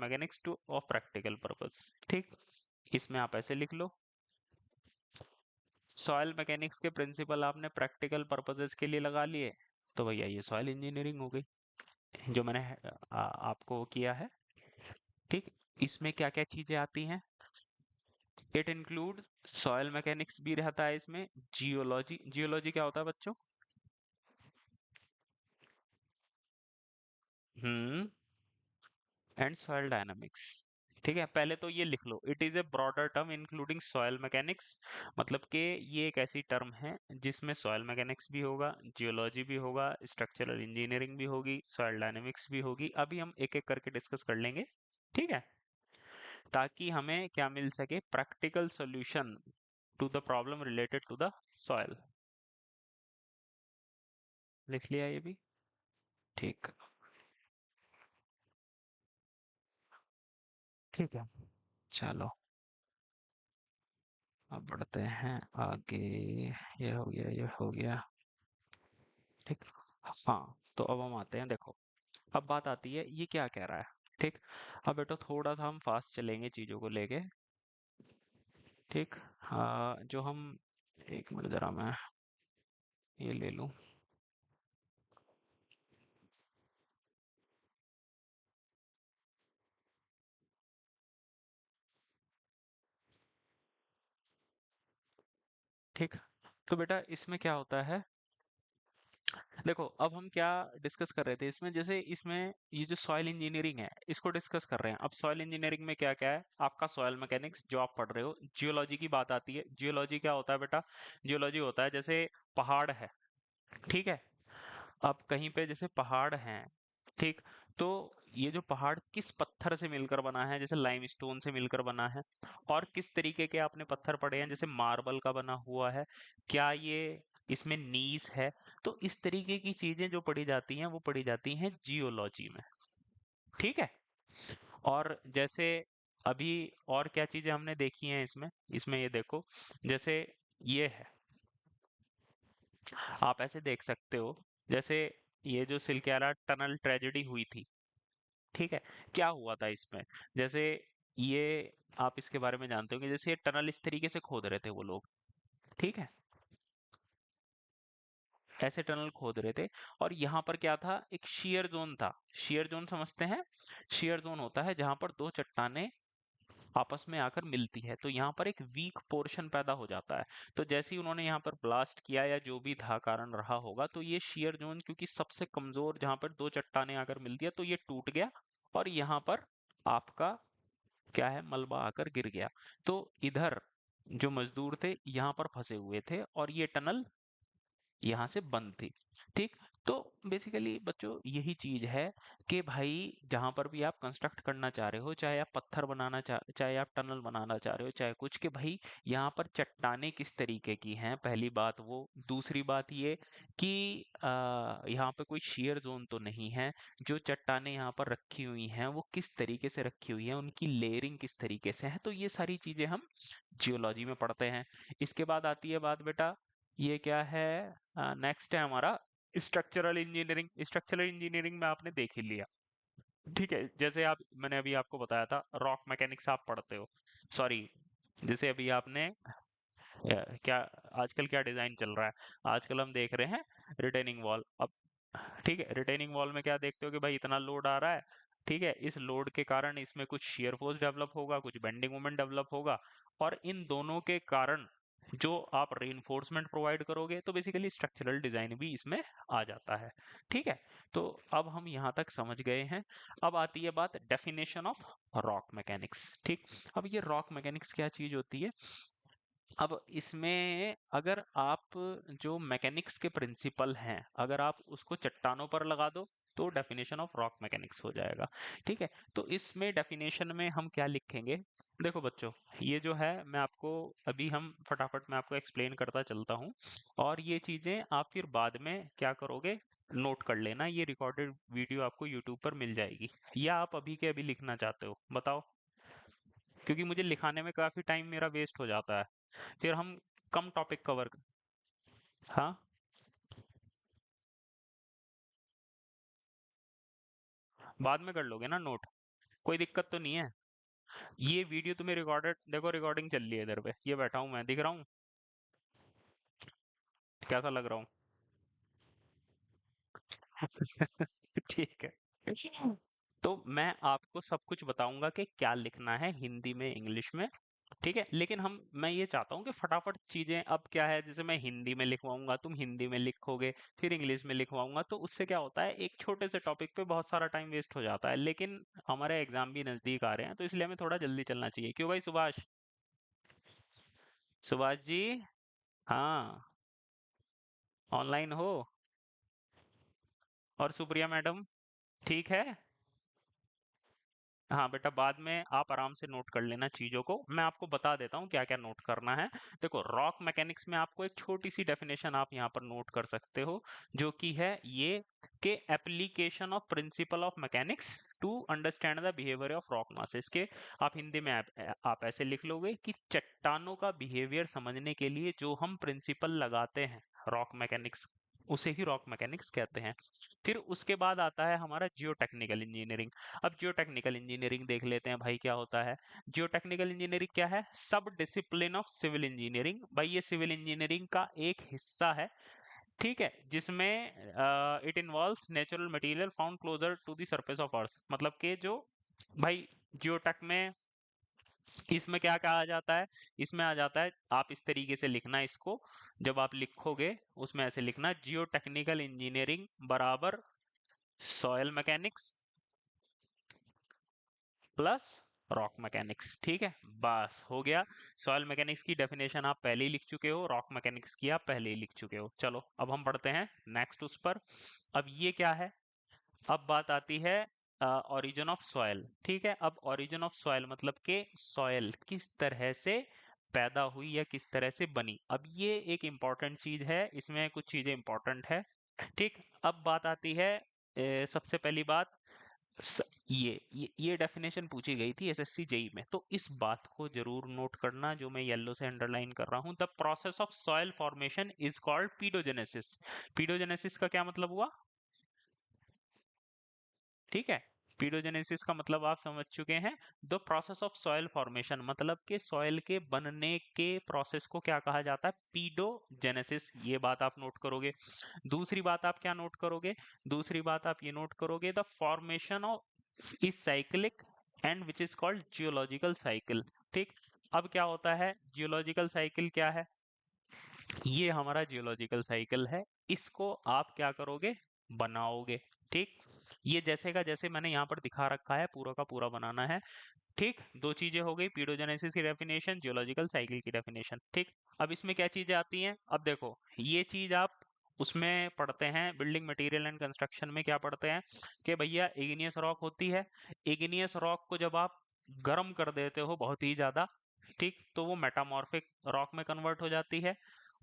Mechanics two of practical purpose. ठीक, इसमें आप ऐसे लिख लो, सॉइल मैकेनिक्स के प्रिंसिपल आपने प्रैक्टिकल पर्पसेस के लिए लगा लिए, तो भैया ये सॉइल इंजीनियरिंग हो गई जो मैंने आपको किया है। ठीक, इसमें क्या क्या चीजें आती हैं, इट इंक्लूड सॉइल मैकेनिक्स भी रहता है इसमें, जियोलॉजी, जियोलॉजी क्या होता है बच्चों? And soil dynamics. ठीक है, पहले तो ये लिख लो, it is a broader term including soil mechanics, मतलब कि ये एक ऐसी टर्म है जिसमें सॉइल मैकेनिक्स भी होगा, जियोलॉजी भी होगा, स्ट्रक्चरल इंजीनियरिंग भी होगी, सॉइल डायनामिक्स भी होगी। अभी हम एक एक करके डिस्कस कर लेंगे, ठीक है, ताकि हमें क्या मिल सके, practical solution to the problem related to the soil. लिख लिया ये भी? ठीक, ठीक है, चलो अब बढ़ते हैं आगे। ये हो गया, ये हो गया, ठीक। हाँ, तो अब हम आते हैं, देखो अब बात आती है ये क्या कह रहा है। ठीक, अब बेटा थोड़ा सा हम फास्ट चलेंगे चीजों को लेके। ठीक, हाँ जो हम, एक मिनट जरा मैं ये ले लूं। ठीक, तो बेटा इसमें क्या होता है, देखो अब हम क्या डिस्कस कर रहे थे इसमें, जैसे इसमें ये जो सॉइल इंजीनियरिंग है इसको डिस्कस कर रहे हैं। अब सॉइल इंजीनियरिंग में क्या क्या है, आपका सॉइल मैकेनिक्स जो आप पढ़ रहे हो, जियोलॉजी की बात आती है। जियोलॉजी क्या होता है बेटा, जियोलॉजी होता है जैसे पहाड़ है, ठीक है, अब कहीं पे जैसे पहाड़ हैं, ठीक, तो ये जो पहाड़ किस पत्थर से मिलकर बना है, जैसे लाइमस्टोन से मिलकर बना है, और किस तरीके के आपने पत्थर पड़े हैं, जैसे मार्बल का बना हुआ है, क्या ये इसमें नीस है, तो इस तरीके की चीजें जो पढ़ी जाती हैं वो पढ़ी जाती हैं जियोलॉजी में। ठीक है, और जैसे अभी और क्या चीजें हमने देखी हैं इसमें, इसमें ये देखो, जैसे ये है, आप ऐसे देख सकते हो, जैसे ये जो सिलक्यारा टनल ट्रेजेडी हुई थी, ठीक है, क्या हुआ था इसमें, जैसे ये आप इसके बारे में जानते हो कि जैसे ये टनल इस तरीके से खोद रहे थे वो लोग, ठीक है, ऐसे टनल खोद रहे थे, और यहाँ पर क्या था, एक शियर जोन था। शियर जोन समझते हैं, शियर जोन होता है जहां पर दो चट्टानें आपस में आकर मिलती है, तो यहाँ पर एक वीक पोर्शन पैदा हो जाता है। तो जैसे ही उन्होंने यहाँ पर ब्लास्ट किया या जो भी था कारण रहा होगा, तो ये शियर जोन क्योंकि सबसे कमजोर जहां पर दो चट्टानें आकर मिलती है, तो ये टूट गया, और यहाँ पर आपका क्या है, मलबा आकर गिर गया। तो इधर जो मजदूर थे यहाँ पर फंसे हुए थे, और ये टनल यहाँ से बंद थी। ठीक, तो बेसिकली बच्चों यही चीज है कि भाई जहां पर भी आप कंस्ट्रक्ट करना चाह रहे हो, चाहे आप पत्थर बनाना चाहे आप टनल बनाना चाह रहे हो, चाहे कुछ, के भाई यहाँ पर चट्टानें किस तरीके की हैं, पहली बात वो, दूसरी बात ये कि यहाँ पे कोई शियर जोन तो नहीं है, जो चट्टानें यहाँ पर रखी हुई हैं वो किस तरीके से रखी हुई हैं, उनकी लेयरिंग किस तरीके से है, तो ये सारी चीजें हम जियोलॉजी में पढ़ते हैं। इसके बाद आती है बात बेटा, ये क्या है, नेक्स्ट है हमारा स्ट्रक्चरल इंजीनियरिंग। स्ट्रक्चरल इंजीनियरिंग में आपने देख ही लिया, ठीक है, जैसे आप, मैंने अभी आपको बताया था रॉक मैकेनिक्स आप पढ़ते हो, सॉरी, जैसे अभी आपने क्या आजकल क्या डिजाइन चल रहा है, आजकल हम देख रहे हैं रिटेनिंग वॉल। अब ठीक है, रिटेनिंग वॉल में क्या देखते हो कि भाई इतना लोड आ रहा है, ठीक है, इस लोड के कारण इसमें कुछ शियर फोर्स डेवलप होगा, कुछ बेंडिंग मोमेंट डेवलप होगा, और इन दोनों के कारण जो आप रीइंफोर्समेंट प्रोवाइड करोगे, तो बेसिकली स्ट्रक्चरल डिजाइन भी इसमें आ जाता है। ठीक है, तो अब हम यहाँ तक समझ गए हैं। अब आती है बात डेफिनेशन ऑफ रॉक मैकेनिक्स। ठीक, अब ये रॉक मैकेनिक्स क्या चीज होती है, अब इसमें अगर आप जो मैकेनिक्स के प्रिंसिपल हैं अगर आप उसको चट्टानों पर लगा दो, तो डेफिनेशन ऑफ रॉक मैकेनिक्स हो जाएगा। ठीक है, तो इसमें डेफिनेशन में हम क्या लिखेंगे, देखो बच्चों, ये जो है मैं आपको अभी हम फटाफट मैं आपको एक्सप्लेन करता चलता हूँ, और ये चीजें आप फिर बाद में क्या करोगे, नोट कर लेना, ये रिकॉर्डेड वीडियो आपको यूट्यूब पर मिल जाएगी, या आप अभी के अभी लिखना चाहते हो बताओ, क्योंकि मुझे लिखाने में काफी टाइम मेरा वेस्ट हो जाता है, फिर हम कम टॉपिक कवर। हाँ, बाद में कर लोगे ना नोट? कोई दिक्कत तो नहीं है? ये वीडियो तुम्हें रिकॉर्डेड देखो, रिकॉर्डिंग चल रही है इधर पे, ये बैठा हूँ मैं, दिख रहा हूँ? कैसा लग रहा हूँ? ठीक है। तो मैं आपको सब कुछ बताऊंगा कि क्या लिखना है हिंदी में, इंग्लिश में। ठीक है, लेकिन मैं ये चाहता हूँ कि फटाफट चीजें, अब क्या है, जैसे मैं हिंदी में लिखवाऊंगा, तुम हिंदी में लिखोगे, फिर इंग्लिश में लिखवाऊंगा, तो उससे क्या होता है, एक छोटे से टॉपिक पे बहुत सारा टाइम वेस्ट हो जाता है। लेकिन हमारे एग्जाम भी नजदीक आ रहे हैं, तो इसलिए हमें थोड़ा जल्दी चलना चाहिए। क्यों भाई सुभाष? सुभाष जी। हाँ। ऑनलाइन हो? और सुप्रिया मैडम ठीक है? हाँ बेटा, बाद में आप आराम से नोट कर लेना चीजों को, मैं आपको बता देता हूँ क्या क्या नोट करना है। देखो, रॉक मैकेनिक्स में आपको एक छोटी सी डेफिनेशन आप यहाँ पर नोट कर सकते हो, जो कि है ये, कि application of principle of mechanics to understand the behaviour of rock masses के। आप हिंदी में आप ऐसे लिख लोगे कि चट्टानों का बिहेवियर समझने के लिए जो हम प्रिंसिपल लगाते हैं रॉक मैकेनिक्स, उसे ही रॉक मैकेनिक्स कहते हैं। फिर उसके बाद आता है हमारा जियो टेक्निकल इंजीनियरिंग। अब जियो टेक्निकल इंजीनियरिंग देख लेते हैं भाई, क्या होता है। जियो टेक्निकल इंजीनियरिंग क्या है? सब डिसिप्लिन ऑफ सिविल इंजीनियरिंग। भाई ये सिविल इंजीनियरिंग का एक हिस्सा है, ठीक है, जिसमें it involves natural material found closer to the surface of earth. मतलब कि जो भाई जियोटेक में, इसमें क्या कहा जाता है, इसमें आ जाता है, आप इस तरीके से लिखना इसको, जब आप लिखोगे उसमें ऐसे लिखना, जियो टेक्निकल इंजीनियरिंग बराबर soil mechanics plus rock mechanics. ठीक है, बस हो गया। सॉइल मैकेनिक्स की डेफिनेशन आप पहले ही लिख चुके हो, रॉक मैकेनिक्स की आप पहले ही लिख चुके हो। चलो अब हम पढ़ते हैं नेक्स्ट उस पर। अब ये क्या है, अब बात आती है ओरिजिन ऑफ सॉइल। ठीक है, अब ओरिजिन ऑफ सॉइल मतलब कि सॉइल किस तरह से पैदा हुई या किस तरह से बनी। अब ये एक इंपॉर्टेंट चीज है, इसमें कुछ चीजें इंपॉर्टेंट है। ठीक, अब बात आती है सबसे पहली बात, ये डेफिनेशन पूछी गई थी एसएससी जेई में, तो इस बात को जरूर नोट करना, जो मैं येलो से अंडरलाइन कर रहा हूं। The process of soil formation is called paedogenesis. Paedogenesis का क्या मतलब हुआ? ठीक है, पीडोजेनेसिस का मतलब आप समझ चुके हैं। The process of soil formation मतलब कि सॉइल के बनने के प्रोसेस को क्या कहा जाता है? पीडोजेनेसिस। ये बात आप नोट करोगे। दूसरी बात आप क्या नोट करोगे? दूसरी बात आप ये नोट करोगे, the formation of is cyclic and which is called geological cycle. ठीक, अब क्या होता है, जियोलॉजिकल साइकिल क्या है? ये हमारा जियोलॉजिकल साइकिल है, इसको आप क्या करोगे? बनाओगे। ठीक, ये जैसे का जैसे मैंने यहाँ पर दिखा रखा है, पूरा का पूरा बनाना है। ठीक, दो चीजें हो गई, पीडोजेनेसिस की डेफिनेशन, जियोलॉजिकल साइकिल की डेफिनेशन। ठीक, अब इसमें क्या चीजें आती हैं? अब देखो, ये चीज आप उसमें पढ़ते हैं, बिल्डिंग मटेरियल एंड कंस्ट्रक्शन में क्या पढ़ते हैं, कि भैया इग्नियस रॉक होती है। इग्नियस रॉक को जब आप गर्म कर देते हो बहुत ही ज्यादा, ठीक, तो वो मेटामॉर्फिक रॉक में कन्वर्ट हो जाती है।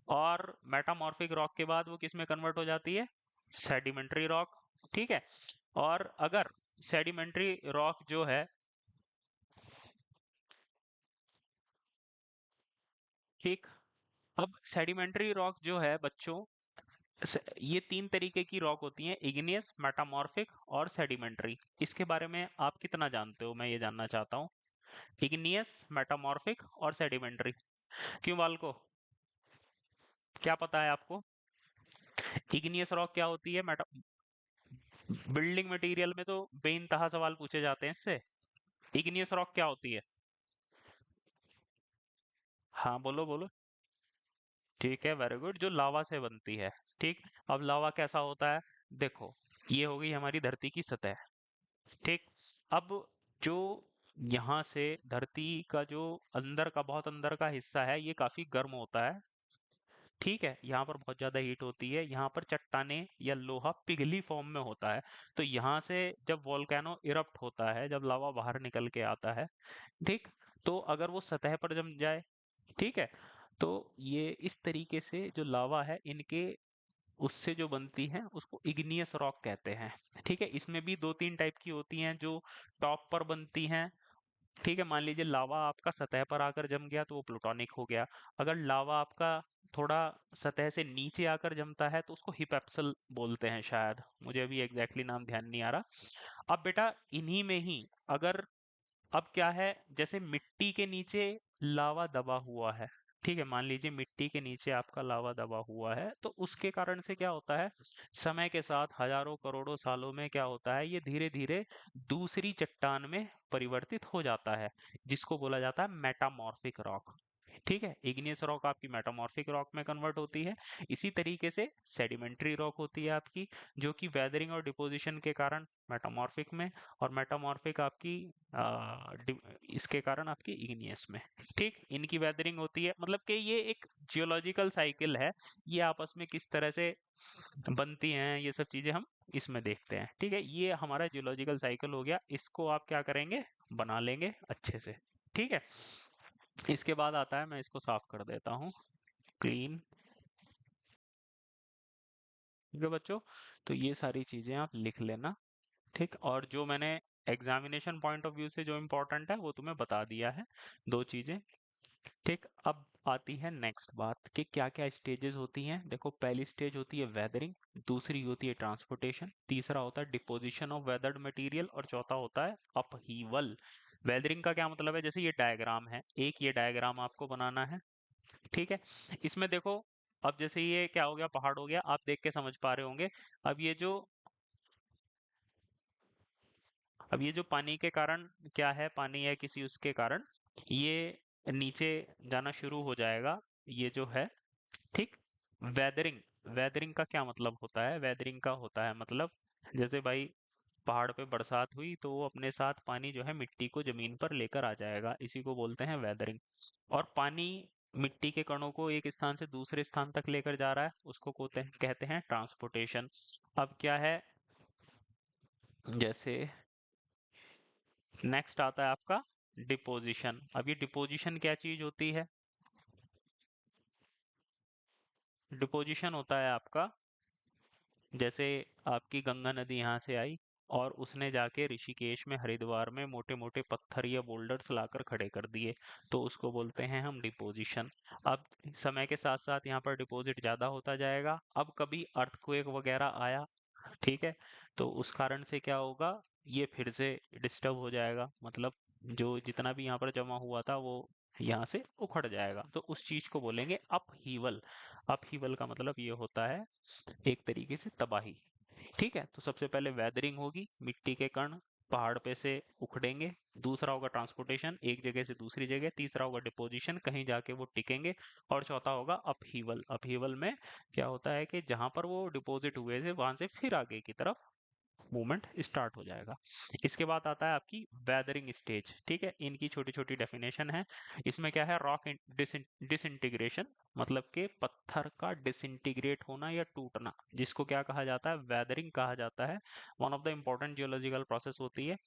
और मेटामॉर्फिक रॉक के बाद वो किस में कन्वर्ट हो जाती है? Sedimentary rock. ठीक है, और अगर सेडिमेंट्री रॉक जो है, ठीक, अब सेडिमेंट्री रॉक जो है बच्चों, ये तीन तरीके की रॉक होती हैं, इग्नियस, मेटामॉर्फिक और सेडिमेंट्री। इसके बारे में आप कितना जानते हो, मैं ये जानना चाहता हूँ। इग्नियस, मेटामॉर्फिक और सेडिमेंट्री। क्यों बालको, क्या पता है आपको? इग्नियस रॉक क्या होती है, मेटा, बिल्डिंग मटेरियल में तो बेइंतहा सवाल पूछे जाते हैं इससे। इग्नियस रॉक क्या होती है? हाँ बोलो बोलो। ठीक है, वेरी गुड, जो लावा से बनती है। ठीक, अब लावा कैसा होता है? देखो, ये हो गई हमारी धरती की सतह। ठीक, अब जो यहाँ से धरती का जो अंदर का, बहुत अंदर का हिस्सा है, ये काफी गर्म होता है। ठीक है, यहाँ पर बहुत ज्यादा हीट होती है, यहाँ पर चट्टाने या लोहा पिघली फॉर्म में होता है। तो यहाँ से जब वोल्केनो इरप्ट होता है, जब लावा बाहर निकल के आता है, ठीक, तो अगर वो सतह पर जम जाए, ठीक है, तो ये इस तरीके से जो लावा है, इनके उससे जो बनती है उसको इग्नियस रॉक कहते हैं। ठीक है, इसमें भी दो तीन टाइप की होती हैं, जो टॉप पर बनती हैं। ठीक है, मान लीजिए लावा आपका सतह पर आकर जम गया तो वो प्लूटोनिक हो गया। अगर लावा आपका थोड़ा सतह से नीचे आकर जमता है तो उसको हिपेप्सल बोलते हैं, शायद मुझे अभी एग्जैक्टली नाम ध्यान नहीं आ रहा। अब बेटा इन्हीं में ही अगर, अब क्या है, जैसे मिट्टी के नीचे लावा दबा हुआ है, ठीक है, मान लीजिए मिट्टी के नीचे आपका लावा दबा हुआ है, तो उसके कारण से क्या होता है, समय के साथ हजारों करोड़ों सालों में क्या होता है, ये धीरे धीरे दूसरी चट्टान में परिवर्तित हो जाता है, जिसको बोला जाता है मेटामॉर्फिक रॉक। ठीक है, इग्नियस रॉक आपकी मेटामॉर्फिक रॉक में कन्वर्ट होती है। इसी तरीके से सेडिमेंट्री रॉक होती है आपकी, जो कि वेदरिंग और डिपोजिशन के कारण मेटामॉर्फिक में, और मेटामॉर्फिक आपकी इसके कारण आपकी इग्नियस में। ठीक, इनकी वेदरिंग होती है, मतलब कि ये एक जियोलॉजिकल साइकिल है, ये आपस में किस तरह से बनती हैं ये सब चीजें हम इसमें देखते हैं। ठीक है, ये हमारा जियोलॉजिकल साइकिल हो गया, इसको आप क्या करेंगे, बना लेंगे अच्छे से। ठीक है, इसके बाद आता है, मैं इसको साफ कर देता हूँ, क्लीन। ठीक है बच्चों, तो ये सारी चीजें आप लिख लेना। ठीक, और जो मैंने एग्जामिनेशन पॉइंट ऑफ व्यू से जो इम्पोर्टेंट है वो तुम्हें बता दिया है, दो चीजें। ठीक, अब आती है नेक्स्ट बात कि क्या क्या स्टेजेस होती हैं। देखो, पहली स्टेज होती है वेदरिंग, दूसरी होती है ट्रांसपोर्टेशन, तीसरा होता है डिपोजिशन ऑफ वेदर्ड मटेरियल, और चौथा होता है अपहीवल। वेदरिंग का क्या मतलब है, जैसे ये डायग्राम है, एक ये डायग्राम आपको बनाना है। ठीक है, इसमें देखो, अब जैसे ये क्या हो गया, पहाड़ हो गया, आप देख के समझ पा रहे होंगे। अब ये जो अब ये जो पानी के कारण क्या है, पानी है किसी उसके कारण ये नीचे जाना शुरू हो जाएगा, ये जो है। ठीक, वेदरिंग, वेदरिंग का क्या मतलब होता है, वेदरिंग का होता है मतलब, जैसे भाई पहाड़ पे बरसात हुई तो वो अपने साथ पानी जो है मिट्टी को जमीन पर लेकर आ जाएगा, इसी को बोलते हैं वेदरिंग। और पानी मिट्टी के कणों को एक स्थान से दूसरे स्थान तक लेकर जा रहा है, उसको कहते हैं ट्रांसपोर्टेशन। अब क्या है, जैसे नेक्स्ट आता है आपका डिपोजिशन। अब ये डिपोजिशन क्या चीज होती है, डिपोजिशन होता है आपका, जैसे आपकी गंगा नदी यहाँ से आई और उसने जाके ऋषिकेश में, हरिद्वार में मोटे मोटे पत्थर या बोल्डर्स लाकर खड़े कर दिए, तो उसको बोलते हैं हम डिपोजिशन। अब समय के साथ साथ यहाँ पर डिपॉजिट ज्यादा होता जाएगा, अब कभी अर्थक्वेक वगैरह आया, ठीक है, तो उस कारण से क्या होगा, ये फिर से डिस्टर्ब हो जाएगा, मतलब जो जितना भी यहाँ पर जमा हुआ था वो यहाँ से उखड़ जाएगा, तो उस चीज को बोलेंगे अपहीवल। अपहीवल का मतलब ये होता है एक तरीके से तबाही। ठीक है, तो सबसे पहले वेदरिंग होगी, मिट्टी के कण पहाड़ पे से उखड़ेंगे, दूसरा होगा ट्रांसपोर्टेशन, एक जगह से दूसरी जगह, तीसरा होगा डिपोजिशन, कहीं जाके वो टिकेंगे, और चौथा होगा अपहीवल। अपहीवल में क्या होता है कि जहां पर वो डिपॉजिट हुए थे वहां से फिर आगे की तरफ मूवमेंट स्टार्ट हो जाएगा। इसके बाद आता है आपकी वेदरिंग स्टेज। ठीक है, इनकी छोटी छोटी डेफिनेशन है। इसमें क्या है, रॉक डिसइंटीग्रेशन, मतलब कि पत्थर का डिसइंटीग्रेट होना या टूटना, जिसको क्या कहा जाता है, वेदरिंग कहा जाता है। One of the important geological process होती है।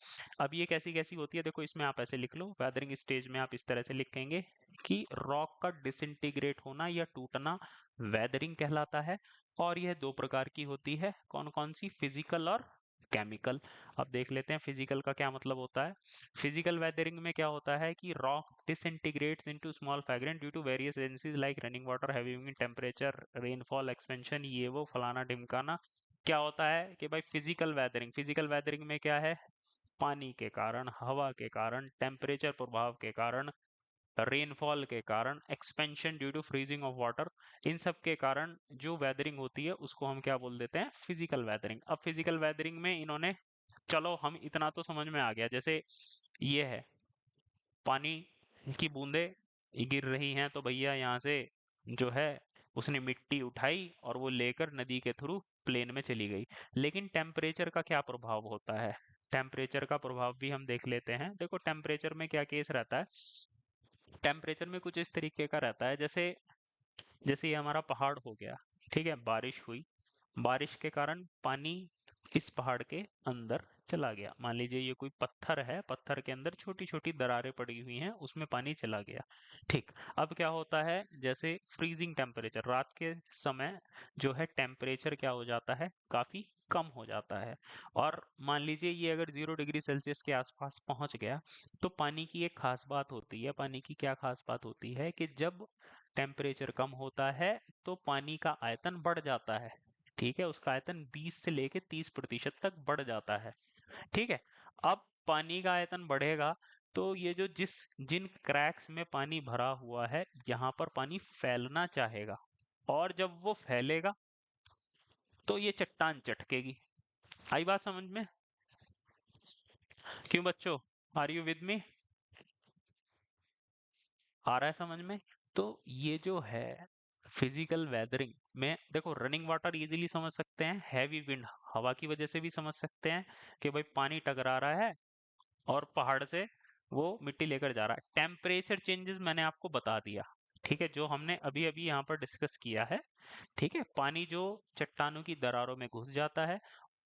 अब ये कैसी कैसी होती है, देखो इसमें आप ऐसे लिख लो, वेदरिंग स्टेज में आप इस तरह से लिखेंगे कि रॉक का डिसइंटीग्रेट होना या टूटना वेदरिंग कहलाता है। और यह दो प्रकार की होती है, कौन कौन सी, फिजिकल और केमिकल। अब देख लेते हैं फिजिकल का क्या मतलब होता है। फिजिकल वेदरिंग में क्या होता है कि rock disintegrates into small fragment due to various agencies like running water, heavy temperature, rainfall, expansion, ये वो फलाना ढिमकाना। क्या होता है कि भाई फिजिकल वेदरिंग, फिजिकल वेदरिंग में क्या है, पानी के कारण, हवा के कारण, टेम्परेचर प्रभाव के कारण, रेनफॉल के कारण, expansion due to freezing of water, इन सब के कारण जो वेदरिंग होती है उसको हम क्या बोल देते हैं, फिजिकल वेदरिंग। अब फिजिकल वेदरिंग में इन्होंने, चलो हम इतना तो समझ में आ गया, जैसे ये है पानी की बूंदें गिर रही हैं, तो भैया यहाँ से जो है उसने मिट्टी उठाई और वो लेकर नदी के थ्रू प्लेन में चली गई। लेकिन टेम्परेचर का क्या प्रभाव होता है, टेम्परेचर का प्रभाव भी हम देख लेते हैं। देखो टेम्परेचर में क्या केस रहता है, टेम्परेचर में कुछ इस तरीके का रहता है, जैसे जैसे ये हमारा पहाड़ हो गया, ठीक है, बारिश हुई, बारिश के कारण पानी इस पहाड़ के अंदर चला गया, मान लीजिए ये कोई पत्थर है, पत्थर के अंदर छोटी छोटी दरारें पड़ी हुई हैं, उसमें पानी चला गया। ठीक, अब क्या होता है, जैसे फ्रीजिंग टेम्परेचर, रात के समय जो है टेम्परेचर क्या हो जाता है, काफी कम हो जाता है, और मान लीजिए ये अगर 0 डिग्री सेल्सियस के आसपास पहुंच गया, तो पानी की एक खास बात होती है, पानी की क्या खास बात होती है कि जब टेम्परेचर कम होता है तो पानी का आयतन बढ़ जाता है। ठीक है, उसका आयतन 20 से लेके 30% तक बढ़ जाता है। ठीक है। अब पानी का आयतन बढ़ेगा तो ये जो जिन क्रैक्स में पानी भरा हुआ है यहाँ पर पानी फैलना चाहेगा, और जब वो फैलेगा तो ये चट्टान चटकेगी। आई बात समझ में? क्यों बच्चों, आर यू विद मी? आ रहा है समझ में? तो ये जो है फिजिकल वेदरिंग में देखो, रनिंग वाटर इजीली समझ सकते हैं, हैवी विंड हवा की वजह से भी समझ सकते हैं कि भाई पानी टकरा रहा है और पहाड़ से वो मिट्टी लेकर जा रहा है। टेम्परेचर चेंजेस मैंने आपको बता दिया, ठीक है, जो हमने अभी अभी यहाँ पर डिस्कस किया है। ठीक है, पानी जो चट्टानों की दरारों में घुस जाता है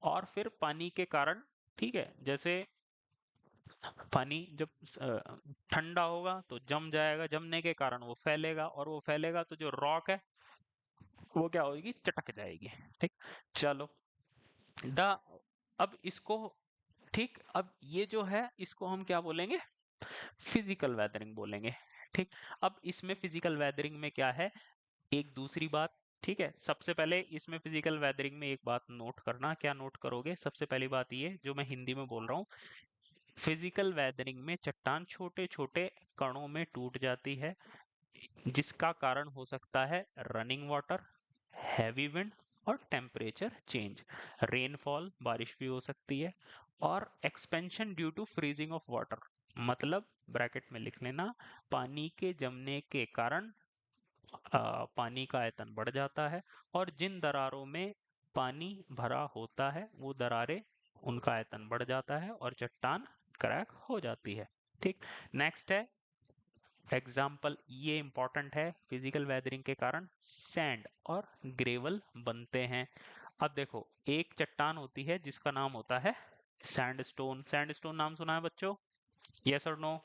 और फिर पानी के कारण, ठीक है, जैसे पानी जब ठंडा होगा तो जम जाएगा, जमने के कारण वो फैलेगा, और वो फैलेगा तो जो रॉक है वो क्या होगी, चटक जाएगी। ठीक, चलो द अब इसको, ठीक, अब ये जो है इसको हम क्या बोलेंगे, फिजिकल वेदरिंग बोलेंगे। ठीक, अब इसमें फिजिकल वेदरिंग में क्या है, एक दूसरी बात, ठीक है, सबसे पहले इसमें फिजिकल वेदरिंग में एक बात नोट करना, क्या नोट करोगे, सबसे पहली बात ये जो मैं हिंदी में बोल रहा हूँ, फिजिकल वेदरिंग में चट्टान छोटे छोटे कणों में टूट जाती है, जिसका कारण हो सकता है रनिंग वाटर, हैवी विंड और टेम्परेचर चेंज। रेनफॉल, बारिश भी हो सकती है, और expansion due to freezing of water, मतलब ब्रैकेट में लिख लेना, पानी के जमने के कारण पानी का आयतन बढ़ जाता है, और जिन दरारों में पानी भरा होता है वो दरारें, उनका आयतन बढ़ जाता है और चट्टान क्रैक हो जाती है। ठीक, नेक्स्ट है एग्जाम्पल, ये इंपॉर्टेंट है, फिजिकल वेदरिंग के कारण सैंड और ग्रेवल बनते हैं। अब देखो, एक चट्टान होती है जिसका नाम होता है सैंडस्टोन। सैंडस्टोन नाम सुना है बच्चों? यस और नो?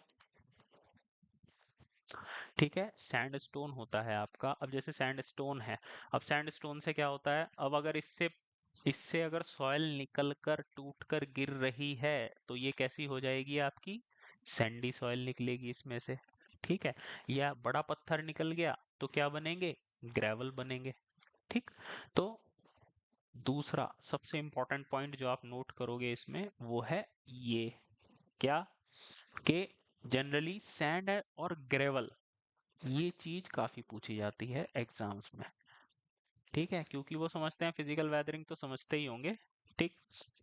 ठीक है, सैंडस्टोन होता है आपका। अब जैसे सैंडस्टोन है, अब सैंडस्टोन से क्या होता है, अब अगर इससे इससे अगर सॉइल निकल कर टूट कर गिर रही है तो ये कैसी हो जाएगी आपकी, सैंडी सॉइल निकलेगी इसमें से। ठीक है, या बड़ा पत्थर निकल गया तो क्या बनेंगे, ग्रेवल बनेंगे। ठीक, तो दूसरा सबसे इंपॉर्टेंट पॉइंट जो आप नोट करोगे इसमें वो है ये, क्या, कि जनरली सैंड और ग्रेवल, ये चीज काफी पूछी जाती है एग्जाम्स में। ठीक है, क्योंकि वो समझते हैं फिजिकल वेदरिंग तो समझते ही होंगे। ठीक,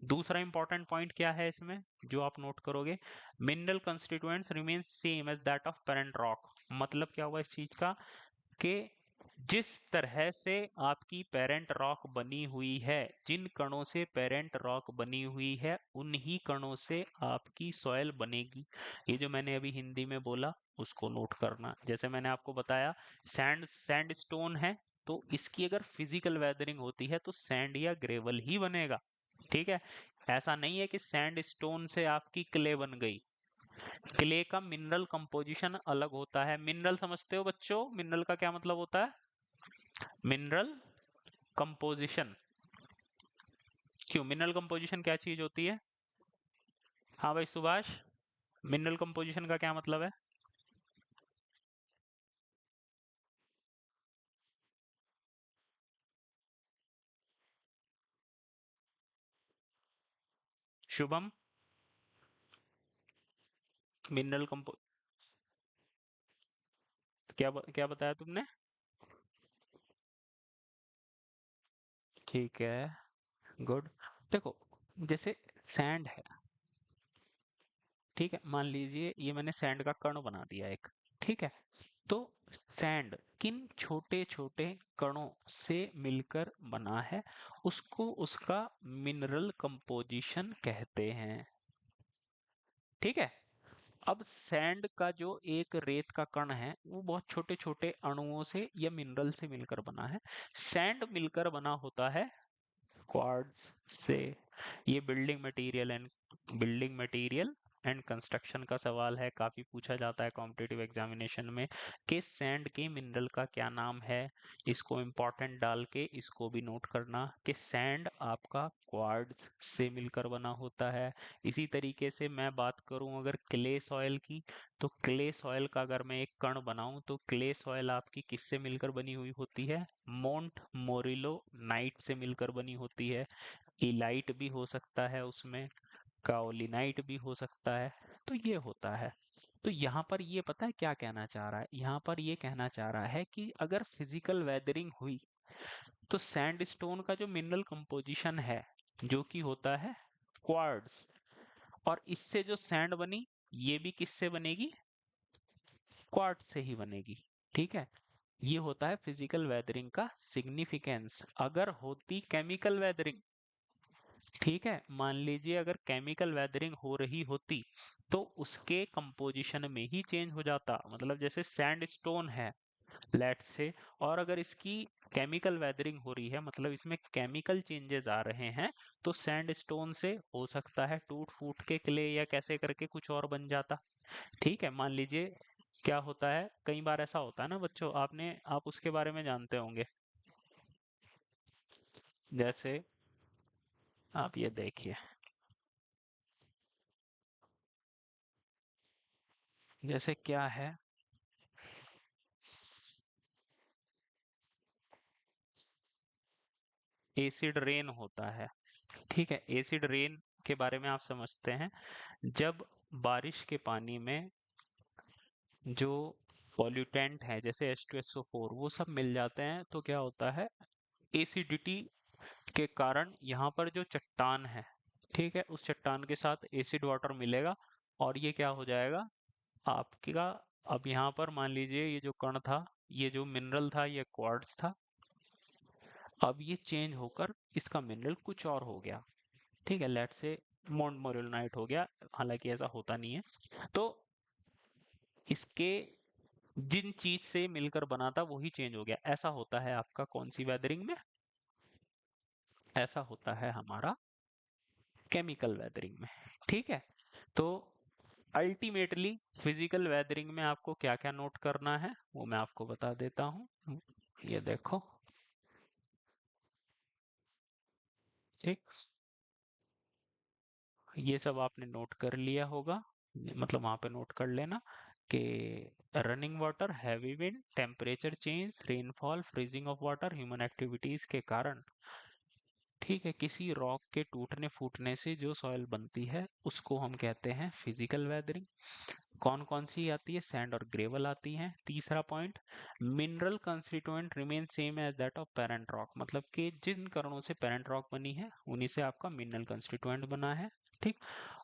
दूसरा इंपॉर्टेंट पॉइंट क्या है इसमें जो आप नोट करोगे, mineral constituents remain same as that of parent rock. मतलब क्या हुआ इस चीज का, कि जिस तरह से आपकी पेरेंट रॉक बनी हुई है, जिन कणों से पेरेंट रॉक बनी हुई है उन्हीं कणों से आपकी सॉइल बनेगी। ये जो मैंने अभी हिंदी में बोला उसको नोट करना। जैसे मैंने आपको बताया सैंड स्टोन है, तो इसकी अगर फिजिकल वेदरिंग होती है तो सैंड या ग्रेवल ही बनेगा। ठीक है, ऐसा नहीं है कि सैंड स्टोन से आपकी क्ले बन गई। क्ले का मिनरल कंपोजिशन अलग होता है। मिनरल समझते हो बच्चों, मिनरल का क्या मतलब होता है, मिनरल कंपोजिशन। क्यों, मिनरल कंपोजिशन क्या चीज होती है? हाँ भाई सुभाष, मिनरल कंपोजिशन का क्या मतलब है? शुभम, मिनरल कंपो क्या बताया तुमने? ठीक है, गुड। देखो, जैसे सैंड है, ठीक है, मान लीजिए ये मैंने सैंड का कण बना दिया एक, ठीक है, तो सैंड किन छोटे छोटे कणों से मिलकर बना है उसको उसका मिनरल कंपोजिशन कहते हैं। ठीक है, अब सैंड का जो एक रेत का कण है वो बहुत छोटे छोटे अणुओं से या मिनरल से मिलकर बना है। सैंड मिलकर बना होता है क्वार्ट्ज से। ये बिल्डिंग मटेरियल एंड कंस्ट्रक्शन का सवाल है, काफी पूछा जाता है कॉम्पिटिटिव एग्जामिनेशन में, कि सैंड के मिनरल का क्या नाम है। इसको इंपॉर्टेंट डाल के इसको भी नोट करना कि सैंड आपका क्वार्ट्ज से मिलकर बना होता है। इसी तरीके से मैं बात करूं अगर क्ले सॉइल की, तो क्ले सॉइल का अगर मैं एक कण बनाऊं तो क्ले सॉइल आपकी किससे मिलकर बनी हुई होती है, मोंट मोरिलो नाइट से मिलकर बनी होती है। इलाइट भी हो सकता है उसमें, काओलिनाइट भी हो सकता है। तो ये होता है। तो यहाँ पर ये पता है क्या कहना चाह रहा है, यहाँ पर ये कहना चाह रहा है कि अगर फिजिकल वेदरिंग हुई तो सैंडस्टोन का जो मिनरल कंपोजिशन है, जो कि होता है क्वार्ट्ज, और इससे जो सैंड बनी, ये भी किससे बनेगी, क्वार्ट्ज से ही बनेगी। ठीक है, ये होता है फिजिकल वेदरिंग का सिग्निफिकेंस। अगर होती केमिकल वेदरिंग, ठीक है, मान लीजिए अगर केमिकल वेदरिंग हो रही होती तो उसके कंपोजिशन में ही चेंज हो जाता। मतलब जैसे सैंडस्टोन है लेट से, और अगर इसकी केमिकल वेदरिंग हो रही है, मतलब इसमें केमिकल चेंजेस आ रहे हैं, तो सैंडस्टोन से हो सकता है टूट फूट के क्ले या कैसे करके कुछ और बन जाता। ठीक है, मान लीजिए क्या होता है, कई बार ऐसा होता है ना बच्चों, आप उसके बारे में जानते होंगे। जैसे आप ये देखिए, जैसे क्या है, एसिड रेन होता है। ठीक है, एसिड रेन के बारे में आप समझते हैं, जब बारिश के पानी में जो पॉल्यूटेंट है जैसे H2SO4 वो सब मिल जाते हैं, तो क्या होता है, एसिडिटी के कारण यहाँ पर जो चट्टान है, ठीक है, उस चट्टान के साथ एसिड वाटर मिलेगा, और ये क्या हो जाएगा आपका। अब यहाँ पर मान लीजिए ये जो कण था, ये जो मिनरल था, ये क्वार्ट्ज था, अब ये चेंज होकर इसका मिनरल कुछ और हो गया। ठीक है, लेट से मोन्टमोरियलनाइट हो गया, हालांकि ऐसा होता नहीं है। तो इसके जिन चीज से मिलकर बना था वही चेंज हो गया। ऐसा होता है आपका कौन सी वेदरिंग में, ऐसा होता है हमारा केमिकल वेदरिंग में। ठीक है, तो अल्टीमेटली फिजिकल वेदरिंग में आपको क्या क्या नोट करना है वो मैं आपको बता देता हूँ। ये देखो, ठीक, ये सब आपने नोट कर लिया होगा, मतलब वहां पे नोट कर लेना कि running water, heavy wind, temperature change, rainfall, freezing of water, human activities के कारण, ठीक है, किसी रॉक के टूटने फूटने से जो सॉइल बनती है उसको हम कहते हैं फिजिकल वेदरिंग। कौन कौन सी आती है, सैंड और ग्रेवल आती हैं। तीसरा point, mineral constituent remain same as that of parent rock, मतलब कि जिन कणों से पेरेंट रॉक बनी है उन्हीं से आपका मिनरल कंस्टिट्यूएंट बना है। ठीक,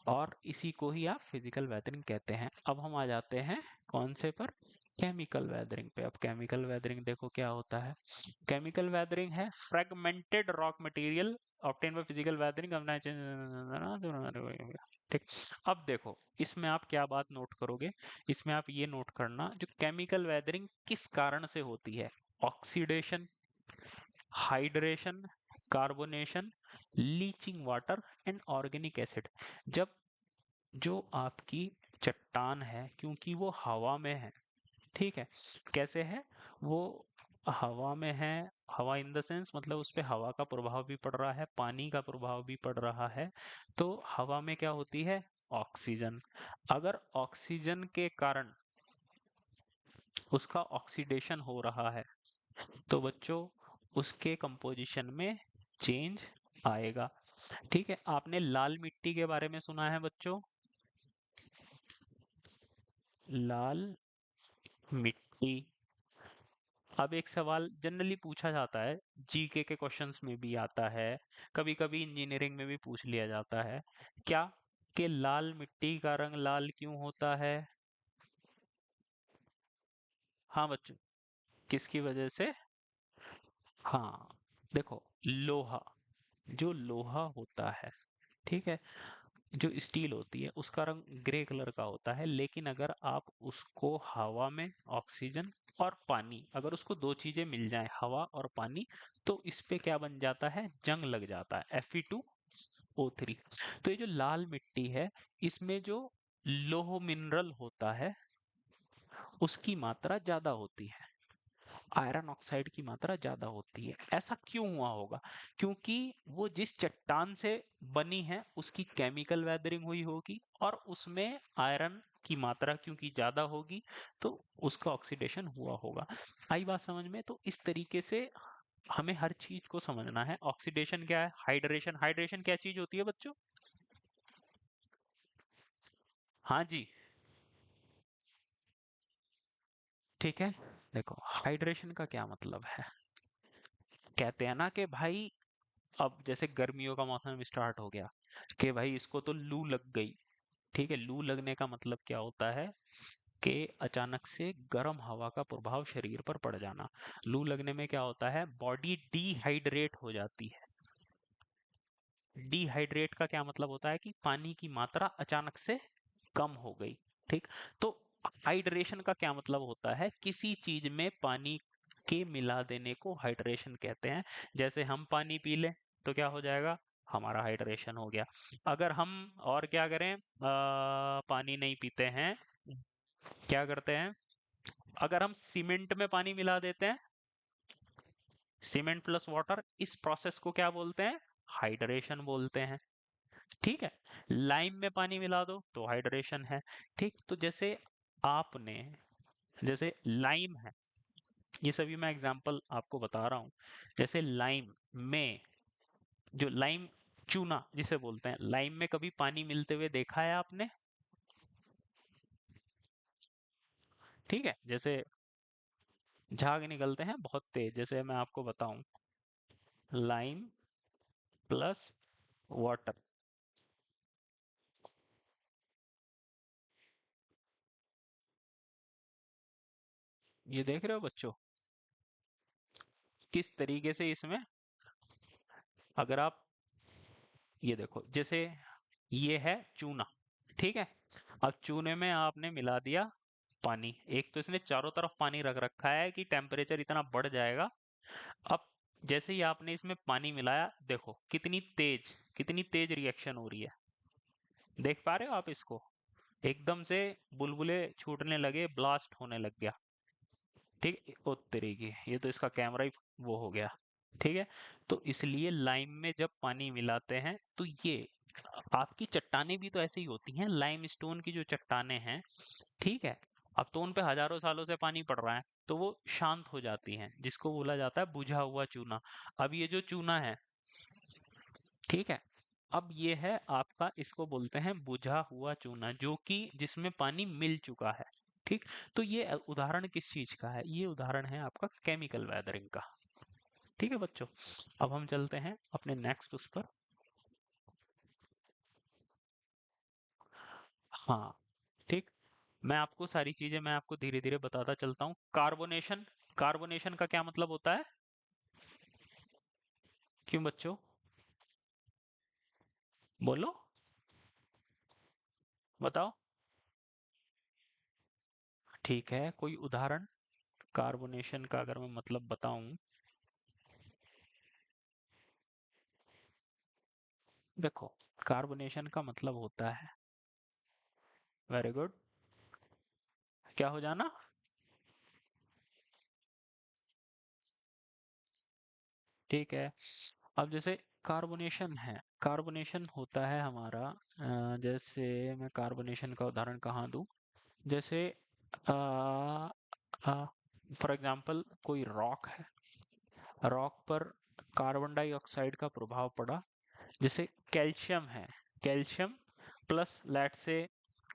और इसी को ही आप फिजिकल वेदरिंग कहते हैं। अब हम आ जाते हैं कौन से पर, केमिकल वेदरिंग पे। अब केमिकल वेदरिंग देखो क्या होता है, केमिकल वेदरिंग है fragmented rock material obtain by physical weathering. ठीक, अब देखो इसमें आप क्या बात नोट करोगे, इसमें आप ये नोट करना जो केमिकल वेदरिंग किस कारण से होती है, oxidation, hydration, carbonation, leaching water and organic acid. जब जो आपकी चट्टान है, क्योंकि वो हवा में है, ठीक है, कैसे है वो, हवा में है, हवा इन द सेंस मतलब उस पे हवा का प्रभाव भी पड़ रहा है, पानी का प्रभाव भी पड़ रहा है। तो हवा में क्या होती है, ऑक्सीजन। अगर ऑक्सीजन के कारण उसका ऑक्सीडेशन हो रहा है तो बच्चों उसके कंपोजिशन में चेंज आएगा। ठीक है, आपने लाल मिट्टी के बारे में सुना है बच्चों, लाल मिट्टी। अब एक सवाल जनरली पूछा जाता है, जीके के क्वेश्चंस में भी आता है, कभी कभी इंजीनियरिंग में भी पूछ लिया जाता है, क्या कि लाल मिट्टी का रंग लाल क्यों होता है। हाँ बच्चों, किसकी वजह से, हाँ, देखो लोहा, जो लोहा होता है, ठीक है, जो स्टील होती है उसका रंग ग्रे कलर का होता है, लेकिन अगर आप उसको हवा में, ऑक्सीजन और पानी, अगर उसको दो चीजें मिल जाएं, हवा और पानी, तो इस पे क्या बन जाता है, जंग लग जाता है, Fe2O3। तो ये जो लाल मिट्टी है, इसमें जो लोह मिनरल होता है उसकी मात्रा ज्यादा होती है, आयरन ऑक्साइड की मात्रा ज्यादा होती है। ऐसा क्यों हुआ होगा, क्योंकि वो जिस चट्टान से बनी है उसकी केमिकल वेदरिंग हुई होगी, और उसमें आयरन की मात्रा क्योंकि ज्यादा होगी तो उसका ऑक्सीडेशन हुआ होगा। आई बात समझ में। तो इस तरीके से हमें हर चीज को समझना है। ऑक्सीडेशन क्या है, हाइड्रेशन, हाइड्रेशन क्या चीज होती है बच्चों, हाँ जी। ठीक है। देखो, हाइड्रेशन का क्या मतलब है। कहते हैं ना कि भाई, अब जैसे गर्मियों का मौसम स्टार्ट हो गया, कि भाई इसको तो लू लग गई। ठीक है, लू लगने का मतलब क्या होता है कि अचानक से गर्म हवा का प्रभाव शरीर पर पड़ जाना। लू लगने में क्या होता है, बॉडी डिहाइड्रेट हो जाती है। डिहाइड्रेट का क्या मतलब होता है कि पानी की मात्रा अचानक से कम हो गई। ठीक। तो हाइड्रेशन का क्या मतलब होता है, किसी चीज में पानी के मिला देने को हाइड्रेशन कहते हैं। जैसे हम पानी पी लें तो क्या हो जाएगा, हमारा हाइड्रेशन हो गया। अगर हम और क्या करें, पानी नहीं पीते हैं, क्या करते हैं, अगर हम सीमेंट में पानी मिला देते हैं, सीमेंट प्लस वाटर, इस प्रोसेस को क्या बोलते हैं, हाइड्रेशन बोलते हैं। ठीक है। लाइम में पानी मिला दो तो हाइड्रेशन है। ठीक, तो जैसे आपने, जैसे लाइम है, ये सभी मैं एग्जांपल आपको बता रहा हूँ। जैसे लाइम में, जो लाइम चूना जिसे बोलते हैं, लाइम में कभी पानी मिलते हुए देखा है आपने। ठीक है, जैसे झाग निकलते हैं बहुत तेज, जैसे मैं आपको बताऊं, लाइम प्लस वाटर, ये देख रहे हो बच्चों, किस तरीके से इसमें, अगर आप ये देखो, जैसे ये है चूना। ठीक है, अब चूने में आपने मिला दिया पानी, एक तो इसने चारों तरफ पानी रख रखा है कि टेम्परेचर इतना बढ़ जाएगा। अब जैसे ही आपने इसमें पानी मिलाया, देखो कितनी तेज रिएक्शन हो रही है। देख पा रहे हो आप इसको, एकदम से बुलबुले छूटने लगे, ब्लास्ट होने लग गया। ठीक, ओ तरीके, ये तो इसका कैमरा ही वो हो गया। ठीक है, तो इसलिए लाइम में जब पानी मिलाते हैं तो ये, आपकी चट्टानें भी तो ऐसे ही होती हैं, लाइम स्टोन की जो चट्टानें हैं, ठीक है, अब तो उन पे हजारों सालों से पानी पड़ रहा है, तो वो शांत हो जाती हैं, जिसको बोला जाता है बुझा हुआ चूना। अब ये जो चूना है, ठीक है, अब ये है आपका, इसको बोलते हैं बुझा हुआ चूना, जो कि जिसमें पानी मिल चुका है। ठीक, तो ये उदाहरण किस चीज का है, ये उदाहरण है आपका केमिकल वेदरिंग का। ठीक है बच्चों, अब हम चलते हैं अपने नेक्स्ट उस पर। हाँ। ठीक, मैं आपको सारी चीजें, मैं आपको धीरे धीरे बताता चलता हूँ। कार्बोनेशन, कार्बोनेशन का क्या मतलब होता है, क्यों बच्चों, बोलो, बताओ। ठीक है, कोई उदाहरण कार्बोनेशन का अगर मैं मतलब बताऊं। देखो, कार्बोनेशन का मतलब होता है, वेरी गुड, क्या हो जाना। ठीक है, अब जैसे कार्बोनेशन है, कार्बोनेशन होता है हमारा, जैसे मैं कार्बोनेशन का उदाहरण कहाँ दूं, जैसे फॉर एग्जांपल कोई रॉक है, रॉक पर कार्बन डाइऑक्साइड का प्रभाव पड़ा, जैसे कैल्शियम है, कैल्शियम प्लस लेट से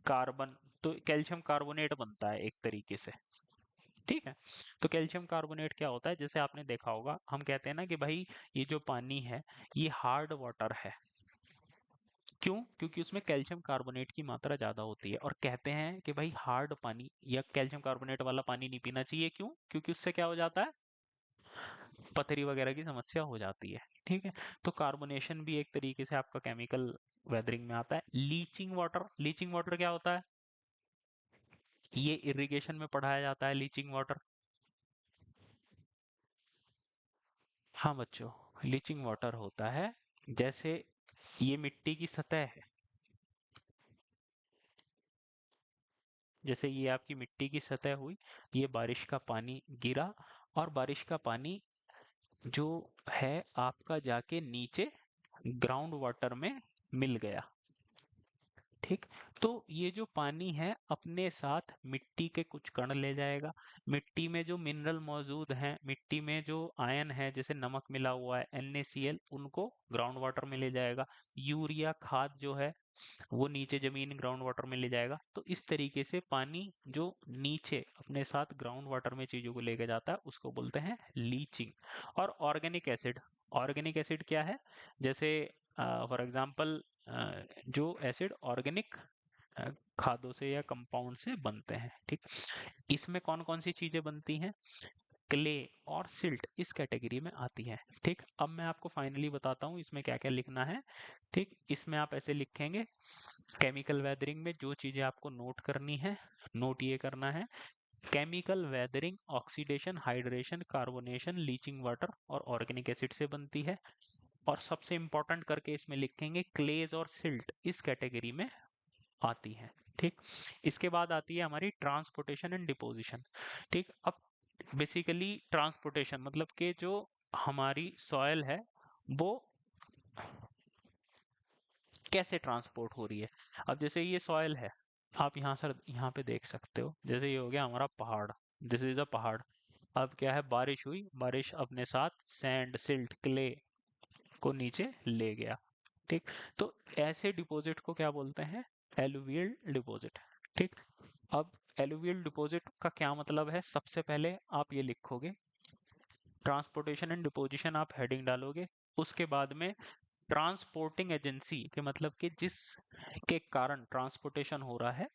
कार्बन, तो कैल्शियम कार्बोनेट बनता है एक तरीके से। ठीक है, तो कैल्शियम कार्बोनेट क्या होता है, जैसे आपने देखा होगा, हम कहते हैं ना कि भाई ये जो पानी है, ये हार्ड वाटर है। क्यों, क्योंकि उसमें कैल्शियम कार्बोनेट की मात्रा ज्यादा होती है, और कहते हैं कि भाई हार्ड पानी या कैल्शियम कार्बोनेट वाला पानी नहीं पीना चाहिए। क्यों, क्योंकि उससे क्या हो जाता है, पथरी वगैरह की समस्या हो जाती है। ठीक है, तो कार्बोनेशन भी एक तरीके से आपका केमिकल वेदरिंग में आता है। लीचिंग वाटर, लीचिंग वाटर क्या होता है, ये इरिगेशन में पढ़ाया जाता है, लीचिंग वाटर। हाँ बच्चों, लीचिंग वाटर होता है, जैसे ये मिट्टी की सतह है, जैसे ये आपकी मिट्टी की सतह हुई, ये बारिश का पानी गिरा, और बारिश का पानी जो है आपका जाके नीचे ग्राउंड वाटर में मिल गया। ठीक। तो ये जो पानी है अपने साथ मिट्टी के कुछ कण ले जाएगा। मिट्टी में जो मिनरल मौजूद हैं, मिट्टी में जो आयन है जैसे नमक मिला हुआ है NaCl, उनको ग्राउंड वाटर में ले जाएगा। यूरिया खाद जो है वो नीचे जमीन ग्राउंड वाटर में ले जाएगा। तो इस तरीके से पानी जो नीचे अपने साथ ग्राउंड वाटर में चीजों को लेके जाता है उसको बोलते हैं लीचिंग। और ऑर्गेनिक एसिड, ऑर्गेनिक एसिड क्या है? जैसे फॉर एग्जांपल जो एसिड ऑर्गेनिक खादों से या कंपाउंड से बनते हैं। ठीक। इसमें कौन कौन सी चीजें बनती हैं? क्ले और सिल्ट इस कैटेगरी में आती है। ठीक। अब मैं आपको फाइनली बताता हूँ इसमें क्या क्या लिखना है। ठीक। इसमें आप ऐसे लिखेंगे, केमिकल वेदरिंग में जो चीजें आपको नोट करनी है, नोट ये करना है, chemical weathering oxidation, hydration, carbonation, leaching water और ऑर्गेनिक एसिड से बनती है। और सबसे इंपॉर्टेंट करके इसमें लिखेंगे क्लेज और सिल्ट इस कैटेगरी में आती है। ठीक। इसके बाद आती है हमारी ट्रांसपोर्टेशन एंड डिपोजिशन। ठीक। अब बेसिकली ट्रांसपोर्टेशन मतलब कि जो हमारी सॉयल है वो कैसे ट्रांसपोर्ट हो रही है। अब जैसे ये सॉयल है, आप यहाँ सर यहाँ पे देख सकते हो, जैसे ये हो गया हमारा पहाड़, दिस इज अ पहाड़। अब क्या है, बारिश हुई, बारिश अपने साथ सैंड, सिल्ट, क्ले को नीचे ले गया। ठीक। तो ऐसे डिपॉजिट को क्या बोलते हैं? Alluvial deposit. ठीक। अब एलुवियल डिपॉजिट का क्या मतलब है? सबसे पहले आप ये लिखोगे, ट्रांसपोर्टेशन एंड डिपोजिशन आप हेडिंग डालोगे। उसके बाद में ट्रांसपोर्टिंग एजेंसी के मतलब कि जिस के कारण ट्रांसपोर्टेशन हो रहा है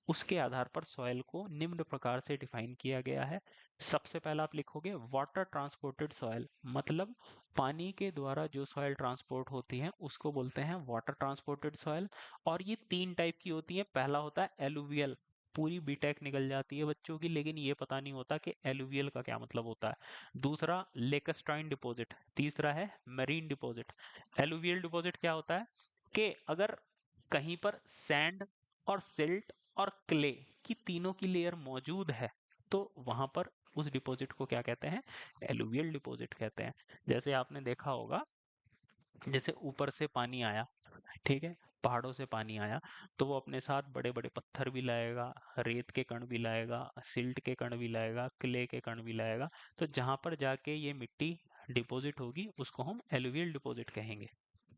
उसके आधार पर सॉइल को निम्न प्रकार से डिफाइन किया गया है। सबसे पहला आप लिखोगे वाटर ट्रांसपोर्टेड सॉइल, मतलब पानी के द्वारा जो सॉइल ट्रांसपोर्ट होती है उसको बोलते हैं वाटर ट्रांसपोर्टेड सॉइल। और ये तीन टाइप की होती है। पहला होता है एलुवियल, पूरी बीटेक निकल जाती है बच्चों की लेकिन ये पता नहीं होता कि एलुवियल का क्या मतलब होता है। दूसरा लेकस्ट्राइन डिपॉजिट, तीसरा है मरीन डिपॉजिट। एलुवियल डिपॉजिट क्या होता है कि अगर कहीं पर सैंड और सिल्ट और क्ले की तीनों की लेयर मौजूद है तो वहां पर उस डिपॉजिट को क्या कहते हैं? एलुवियल डिपॉजिट कहते हैं। जैसे आपने देखा होगा, जैसे ऊपर से पानी आया, ठीक है, पहाड़ों से पानी आया, तो वो अपने साथ बड़े बड़े पत्थर भी लाएगा, रेत के कण भी लाएगा, सिल्ट के कण भी लाएगा, क्ले के कण भी लाएगा। तो जहां पर जाके ये मिट्टी डिपॉजिट होगी उसको हम एलुवियल डिपॉजिट कहेंगे।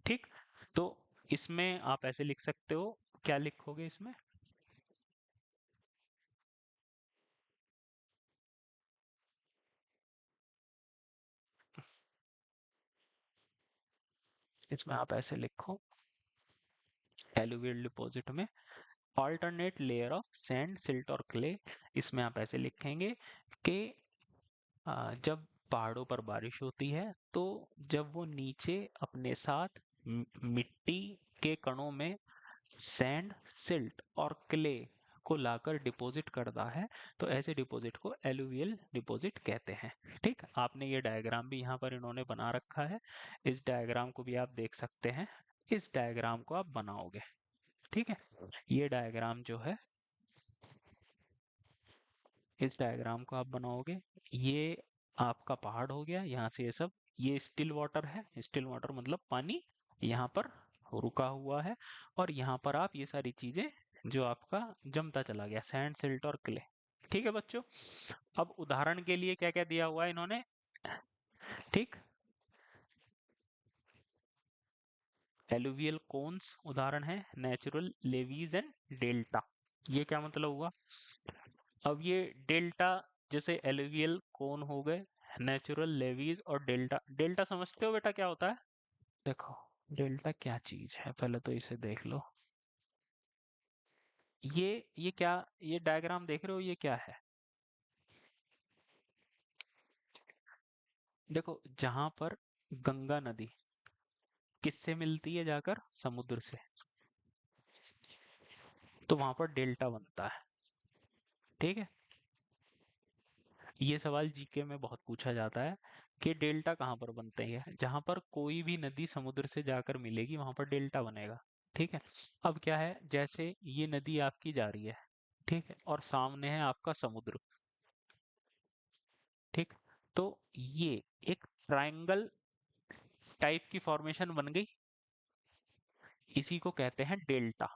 ठीक। तो इसमें आप ऐसे लिख सकते हो, क्या लिखोगे इसमें? इसमें आप ऐसे लिखो, एलुवियल डिपॉजिट में alternate layer of sand, silt और क्ले। इसमें आप ऐसे लिखेंगे कि जब पहाड़ों पर बारिश होती है तो जब वो नीचे अपने साथ मिट्टी के कणों में सैंड, सिल्ट और क्ले को लाकर डिपॉजिट करता है तो ऐसे डिपॉजिट को एलुवियल डिपॉजिट कहते हैं। ठीक। आपने ये डायग्राम भी यहाँ पर इन्होंने बना रखा है, इस डायग्राम को भी आप देख सकते हैं। इस डायग्राम को आप बनाओगे। ठीक है। ये डायग्राम जो है, इस डायग्राम को आप बनाओगे। ये आपका पहाड़ हो गया, यहाँ से ये सब, ये स्टिल वाटर है, स्टिल वाटर मतलब पानी यहाँ पर रुका हुआ है। और यहाँ पर आप ये सारी चीजें जो आपका जमता चला गया, सैंड, सिल्ट और क्ले। ठीक है बच्चों। अब उदाहरण के लिए क्या क्या दिया हुआ है इन्होंने? ठीक। एलुवियल कोन्स उदाहरण है, नेचुरल लेवीज एंड डेल्टा। ये क्या मतलब हुआ? अब ये डेल्टा, जैसे एलुवियल कोन हो गए, नेचुरल लेवीज और डेल्टा। डेल्टा समझते हो बेटा क्या होता है? देखो, डेल्टा क्या चीज है पहले तो इसे देख लो। ये क्या, ये डायग्राम देख रहे हो, ये क्या है? देखो, जहां पर गंगा नदी किससे मिलती है जाकर? समुद्र से। तो वहां पर डेल्टा बनता है। ठीक है। ये सवाल जीके में बहुत पूछा जाता है कि डेल्टा कहाँ पर बनते हैं। जहां पर कोई भी नदी समुद्र से जाकर मिलेगी वहां पर डेल्टा बनेगा। ठीक है। अब क्या है, जैसे ये नदी आपकी जा रही है, ठीक है, और सामने है आपका समुद्र। ठीक। तो ये एक ट्रायंगल टाइप की फॉर्मेशन बन गई, इसी को कहते हैं डेल्टा।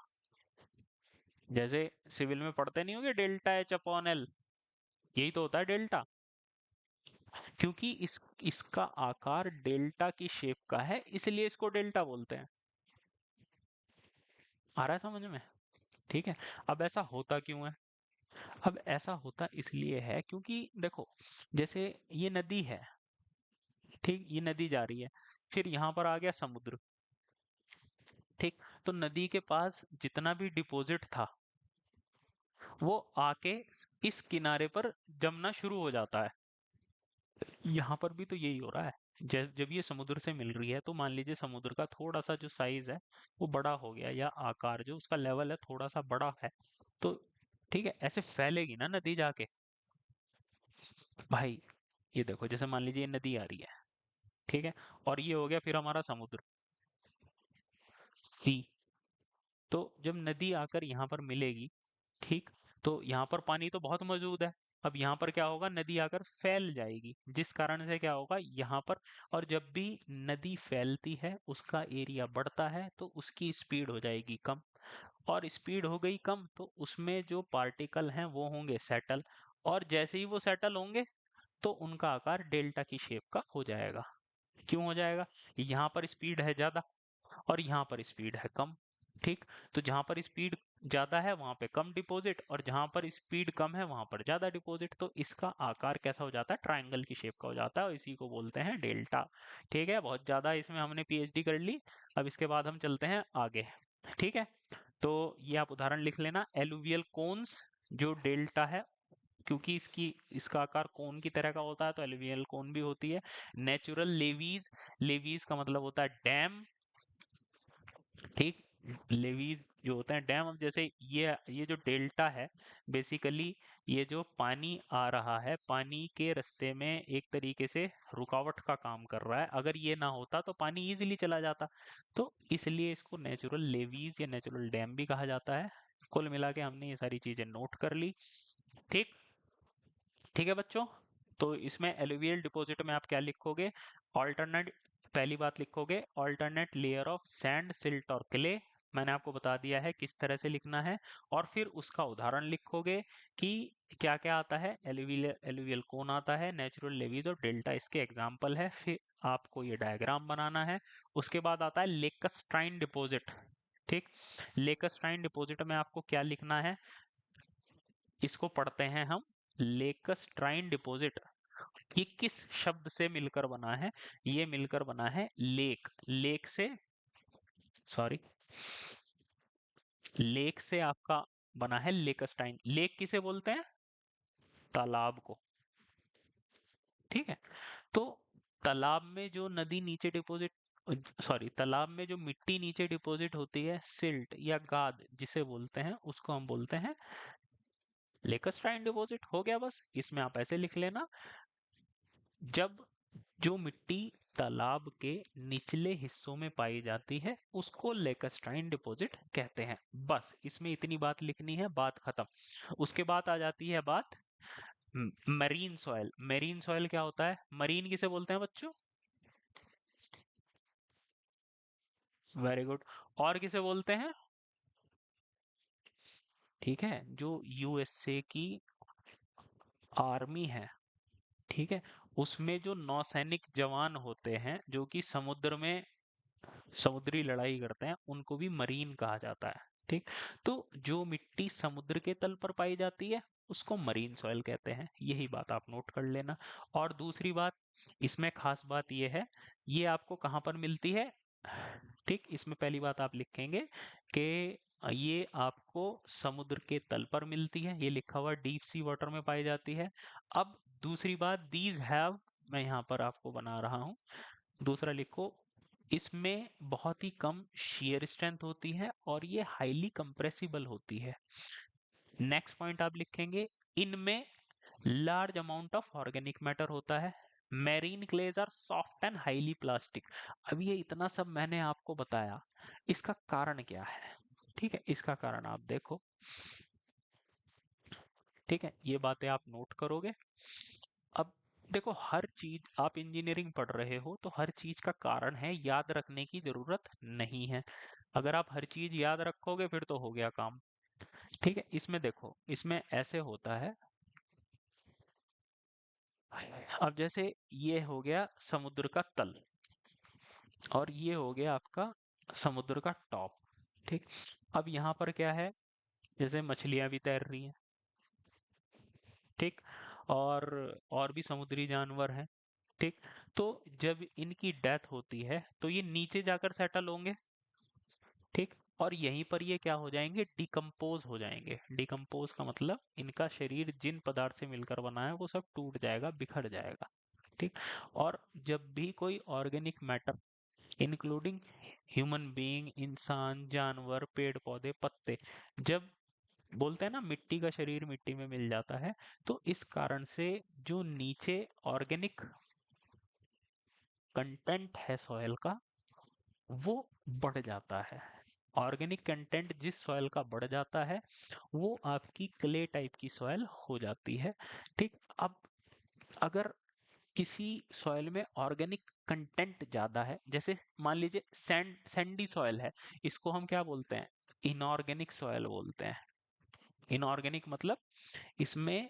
जैसे सिविल में पढ़ते नहीं होगे डेल्टा एच अपॉन एल, यही तो होता है डेल्टा। क्योंकि इसका आकार डेल्टा की शेप का है, इसलिए इसको डेल्टा बोलते हैं। आ रहा है समझ में? ठीक है। अब ऐसा होता क्यों है? अब ऐसा होता इसलिए है क्योंकि देखो, जैसे ये नदी है, ठीक, ये नदी जा रही है, फिर यहाँ पर आ गया समुद्र, ठीक, तो नदी के पास जितना भी डिपॉजिट था वो आके इस किनारे पर जमना शुरू हो जाता है। यहाँ पर भी तो यही हो रहा है। जब ये समुद्र से मिल रही है तो मान लीजिए समुद्र का थोड़ा सा जो साइज है वो बड़ा हो गया, या आकार जो उसका लेवल है थोड़ा सा बड़ा है, तो ठीक है, ऐसे फैलेगी ना नदी जाके। भाई ये देखो, जैसे मान लीजिए ये नदी आ रही है, ठीक है, और ये हो गया फिर हमारा समुद्र, सी। तो जब नदी आकर यहाँ पर मिलेगी, ठीक, तो यहाँ पर पानी तो बहुत मौजूद है। अब यहाँ पर क्या होगा, नदी आकर फैल जाएगी, जिस कारण से क्या होगा यहाँ पर, और जब भी नदी फैलती है उसका एरिया बढ़ता है तो उसकी स्पीड हो जाएगी कम, और स्पीड हो गई कम तो उसमें जो पार्टिकल हैं वो होंगे सेटल, और जैसे ही वो सेटल होंगे तो उनका आकार डेल्टा की शेप का हो जाएगा। क्यों हो जाएगा? यहाँ पर स्पीड है ज्यादा और यहाँ पर स्पीड है कम, ठीक, तो जहां पर स्पीड ज्यादा है वहां पे कम डिपॉजिट, और जहां पर स्पीड कम है वहां पर ज्यादा डिपॉजिट, तो इसका आकार कैसा हो जाता है, ट्रायंगल की शेप का हो जाता है, और इसी को बोलते हैं डेल्टा। ठीक है, बहुत ज्यादा इसमें हमने पीएचडी कर ली। अब इसके बाद हम चलते हैं आगे। ठीक है, तो ये आप उदाहरण लिख लेना, एलुवियल कोन्स जो डेल्टा है, क्योंकि इसका आकार कोन की तरह का होता है तो एलुवियल कोन भी होती है। नेचुरल लेवीज, लेवीज का मतलब होता है डैम, ठीक, लेवीज जो होते हैं डैम। अब जैसे ये जो डेल्टा है, बेसिकली ये जो पानी आ रहा है, पानी के रास्ते में एक तरीके से रुकावट का काम कर रहा है, अगर ये ना होता तो पानी इजीली चला जाता, तो इसलिए इसको नेचुरल लेवीज या नेचुरल डैम भी कहा जाता है। कुल मिला के हमने ये सारी चीजें नोट कर ली। ठीक, ठीक है बच्चों, तो इसमें एलुवियल डिपॉजिट में आप क्या लिखोगे, ऑल्टरनेट, पहली बात लिखोगे alternate layer of sand silt और क्ले, मैंने आपको बता दिया है किस तरह से लिखना है, और फिर उसका उदाहरण लिखोगे कि क्या क्या आता है, एलुवियल एलुवियल कौन आता है, नेचुरल लेवीज और डेल्टा इसके एग्जाम्पल है, फिर आपको ये डायग्राम बनाना है। उसके बाद आता है लेकस्ट्राइन डिपॉजिट। ठीक, लेकस्ट्राइन डिपॉजिट में आपको क्या लिखना है, इसको पढ़ते हैं हम, लेकस्ट्राइन डिपॉजिट। ये किस शब्द से मिलकर बना है, ये मिलकर बना है लेक, लेक से, सॉरी, लेक से आपका बना है लेकस्टाइन। लेक किसे बोलते हैं, तालाब को, ठीक है। तो तालाब में जो नदी नीचे डिपॉजिट, सॉरी, तालाब में जो मिट्टी नीचे डिपॉजिट होती है, सिल्ट या गाद जिसे बोलते हैं, उसको हम बोलते हैं लेकस्टाइन डिपॉजिट। हो गया, बस इसमें आप ऐसे लिख लेना, जब जो मिट्टी तालाब के निचले हिस्सों में पाई जाती है उसको लेकस्ट्राइन डिपॉजिट कहते हैं। बस इसमें इतनी बात लिखनी है, बात खत्म। उसके बाद आ जाती है बात मरीन सॉइल। मरीन सॉइल क्या होता है, मरीन किसे बोलते हैं बच्चों, वेरी गुड, और किसे बोलते हैं, ठीक है, जो यूएसए की आर्मी है, ठीक है, उसमें जो नौसैनिक जवान होते हैं जो कि समुद्र में समुद्री लड़ाई करते हैं उनको भी मरीन कहा जाता है। ठीक, तो जो मिट्टी समुद्र के तल पर पाई जाती है उसको मरीन सॉइल कहते हैं, यही बात आप नोट कर लेना। और दूसरी बात, इसमें खास बात यह है, ये आपको कहाँ पर मिलती है, ठीक, इसमें पहली बात आप लिखेंगे कि ये आपको समुद्र के तल पर मिलती है, ये लिखा हुआ डीप सी वाटर में पाई जाती है। अब दूसरी बात, दीज हैव, मैं यहाँ पर आपको बना रहा हूँ, दूसरा लिखो, इसमें बहुत ही कम shear स्ट्रेंथ होती है और ये हाईली कंप्रेसिबल होती है। नेक्स्ट पॉइंट आप लिखेंगे, इनमें large amount of organic matter होता है। Marine clays are soft and highly plastic. अब ये इतना सब मैंने आपको बताया, इसका कारण क्या है, ठीक है, इसका कारण आप देखो, ठीक है, ये बातें आप नोट करोगे। अब देखो, हर चीज आप इंजीनियरिंग पढ़ रहे हो तो हर चीज का कारण है, याद रखने की जरूरत नहीं है। अगर आप हर चीज याद रखोगे फिर तो हो गया काम। ठीक है, इसमें देखो, इसमें ऐसे होता है। अब जैसे ये हो गया समुद्र का तल, और ये हो गया आपका समुद्र का टॉप। ठीक, अब यहाँ पर क्या है, जैसे मछलियां भी तैर रही हैं। ठीक, और और भी समुद्री जानवर हैं। ठीक, तो जब इनकी डेथ होती है तो ये नीचे जाकर सेटल होंगे। ठीक, और यहीं पर ये क्या हो जाएंगे, डिकम्पोज हो जाएंगे। डिकम्पोज का मतलब इनका शरीर जिन पदार्थ से मिलकर बना है वो सब टूट जाएगा, बिखर जाएगा। ठीक, और जब भी कोई organic matter including human being, इंसान, जानवर, पेड़ पौधे, पत्ते, जब बोलते हैं ना मिट्टी का शरीर मिट्टी में मिल जाता है, तो इस कारण से जो नीचे ऑर्गेनिक कंटेंट है सॉइल का, वो बढ़ जाता है। ऑर्गेनिक कंटेंट जिस सॉइल का बढ़ जाता है वो आपकी क्ले टाइप की सॉइल हो जाती है। ठीक, अब अगर किसी सॉइल में ऑर्गेनिक कंटेंट ज्यादा है, जैसे मान लीजिए सैंडी सॉइल है, इसको हम क्या बोलते हैं, इनऑर्गेनिक सॉइल बोलते हैं। इनऑर्गेनिक मतलब इसमें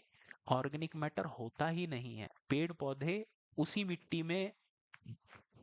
ऑर्गेनिक मैटर होता ही नहीं है, पेड़ पौधे उसी मिट्टी में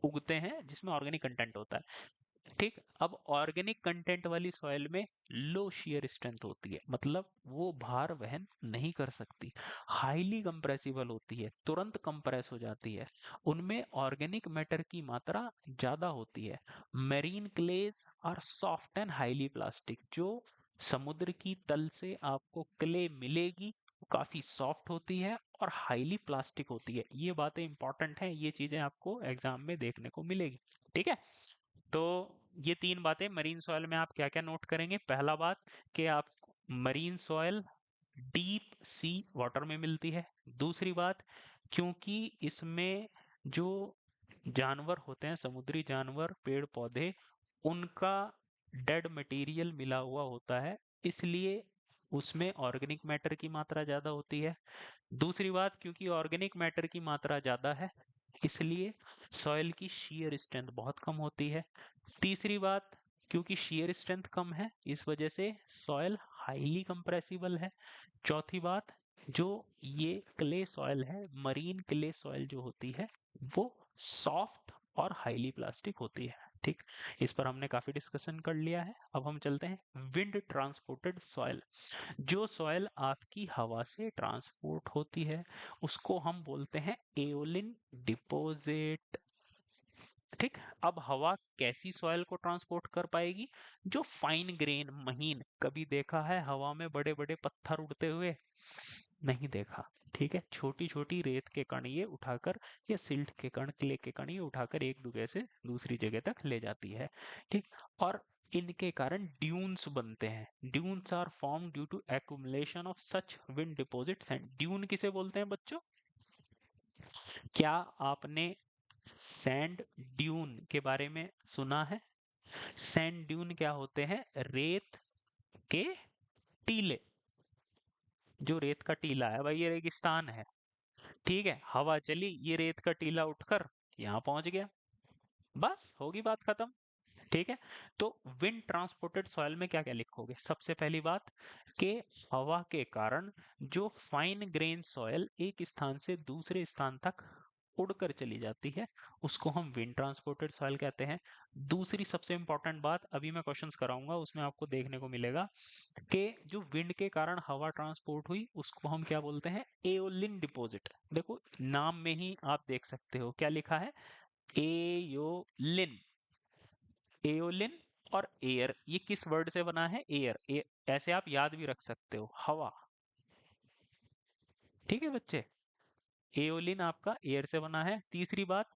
उगते हैं जिसमें ऑर्गेनिक कंटेंट होता है। ठीक, अब ऑर्गेनिक कंटेंट वाली सॉइल में लो शेयर स्ट्रेंथ होती है, मतलब वो भार वहन नहीं कर सकती, हाईली कंप्रेसिबल होती है, तुरंत कंप्रेस हो जाती है, उनमें ऑर्गेनिक मैटर की मात्रा ज्यादा होती है। Marine clays are soft and highly plastic, जो समुद्र की तल से आपको क्ले मिलेगी वो काफी सॉफ्ट होती है और हाईली प्लास्टिक होती है। ये बातें इंपॉर्टेंट हैं, ये चीजें आपको एग्जाम में देखने को मिलेगी। ठीक है, तो ये तीन बातें मरीन सॉइल में आप क्या क्या नोट करेंगे। पहला बात कि आप marine soil deep sea water में मिलती है। दूसरी बात, क्योंकि इसमें जो जानवर होते हैं, समुद्री जानवर, पेड़ पौधे, उनका डेड मटेरियल मिला हुआ होता है, इसलिए उसमें ऑर्गेनिक मैटर की मात्रा ज्यादा होती है। दूसरी बात, क्योंकि ऑर्गेनिक मैटर की मात्रा ज्यादा है इसलिए सॉइल की शीयर स्ट्रेंथ बहुत कम होती है। तीसरी बात, क्योंकि शीयर स्ट्रेंथ कम है इस वजह से सॉइल हाईली कंप्रेसिबल है। चौथी बात, जो ये क्ले सॉइल है, मरीन क्ले सॉइल जो होती है, वो सॉफ्ट और हाईली प्लास्टिक होती है। ठीक, इस पर हमने काफी डिस्कशन कर लिया है। अब हम चलते हैं विंड ट्रांसपोर्टेड सॉइल। जो सॉइल आपकी हवा से ट्रांसपोर्ट होती है उसको हम बोलते हैं एओलिन डिपोजिट। ठीक, अब हवा कैसी सॉइल को ट्रांसपोर्ट कर पाएगी, जो फाइन ग्रेन, महीन, कभी देखा है हवा में बड़े बड़े पत्थर उड़ते हुए, नहीं देखा। ठीक है, छोटी छोटी रेत के कण ये उठाकर, या सिल्ट के कण, क्ले के कण ये उठाकर एक जगह से दूसरी जगह तक ले जाती है। ठीक, और इनके कारण ड्यून्स बनते हैं। Dunes are form due to accumulation of such wind deposits and dune किसे बोलते हैं बच्चों, क्या आपने सैंड ड्यून के बारे में सुना है। सैंड ड्यून क्या होते हैं, रेत के टीले। जो रेत का टीला है भाई, ये रेगिस्तान है, ठीक है, हवा चली, ये रेत का टीला उठकर यहाँ पहुंच गया, बस होगी बात खत्म। ठीक है, तो विंड ट्रांसपोर्टेड सॉइल में क्या क्या लिखोगे, सबसे पहली बात कि हवा के कारण जो फाइन ग्रेन सॉइल एक स्थान से दूसरे स्थान तक उड़कर चली जाती है उसको हम विंड ट्रांसपोर्टेड सॉइल कहते हैं। दूसरी सबसे इंपॉर्टेंट बात, अभी मैं क्वेश्चंस कराऊंगा उसमें आपको देखने को मिलेगा कि जो विंड के कारण हवा ट्रांसपोर्ट हुई उसको हम क्या बोलते हैं, एओलिन डिपॉजिट। देखो नाम में ही आप देख सकते हो क्या लिखा है, एओलिन। एओलिन और एयर, ये किस वर्ड से बना है, एयर, ऐसे आप याद भी रख सकते हो, हवा। ठीक है बच्चे, एओलिन आपका एयर से बना है। तीसरी बात,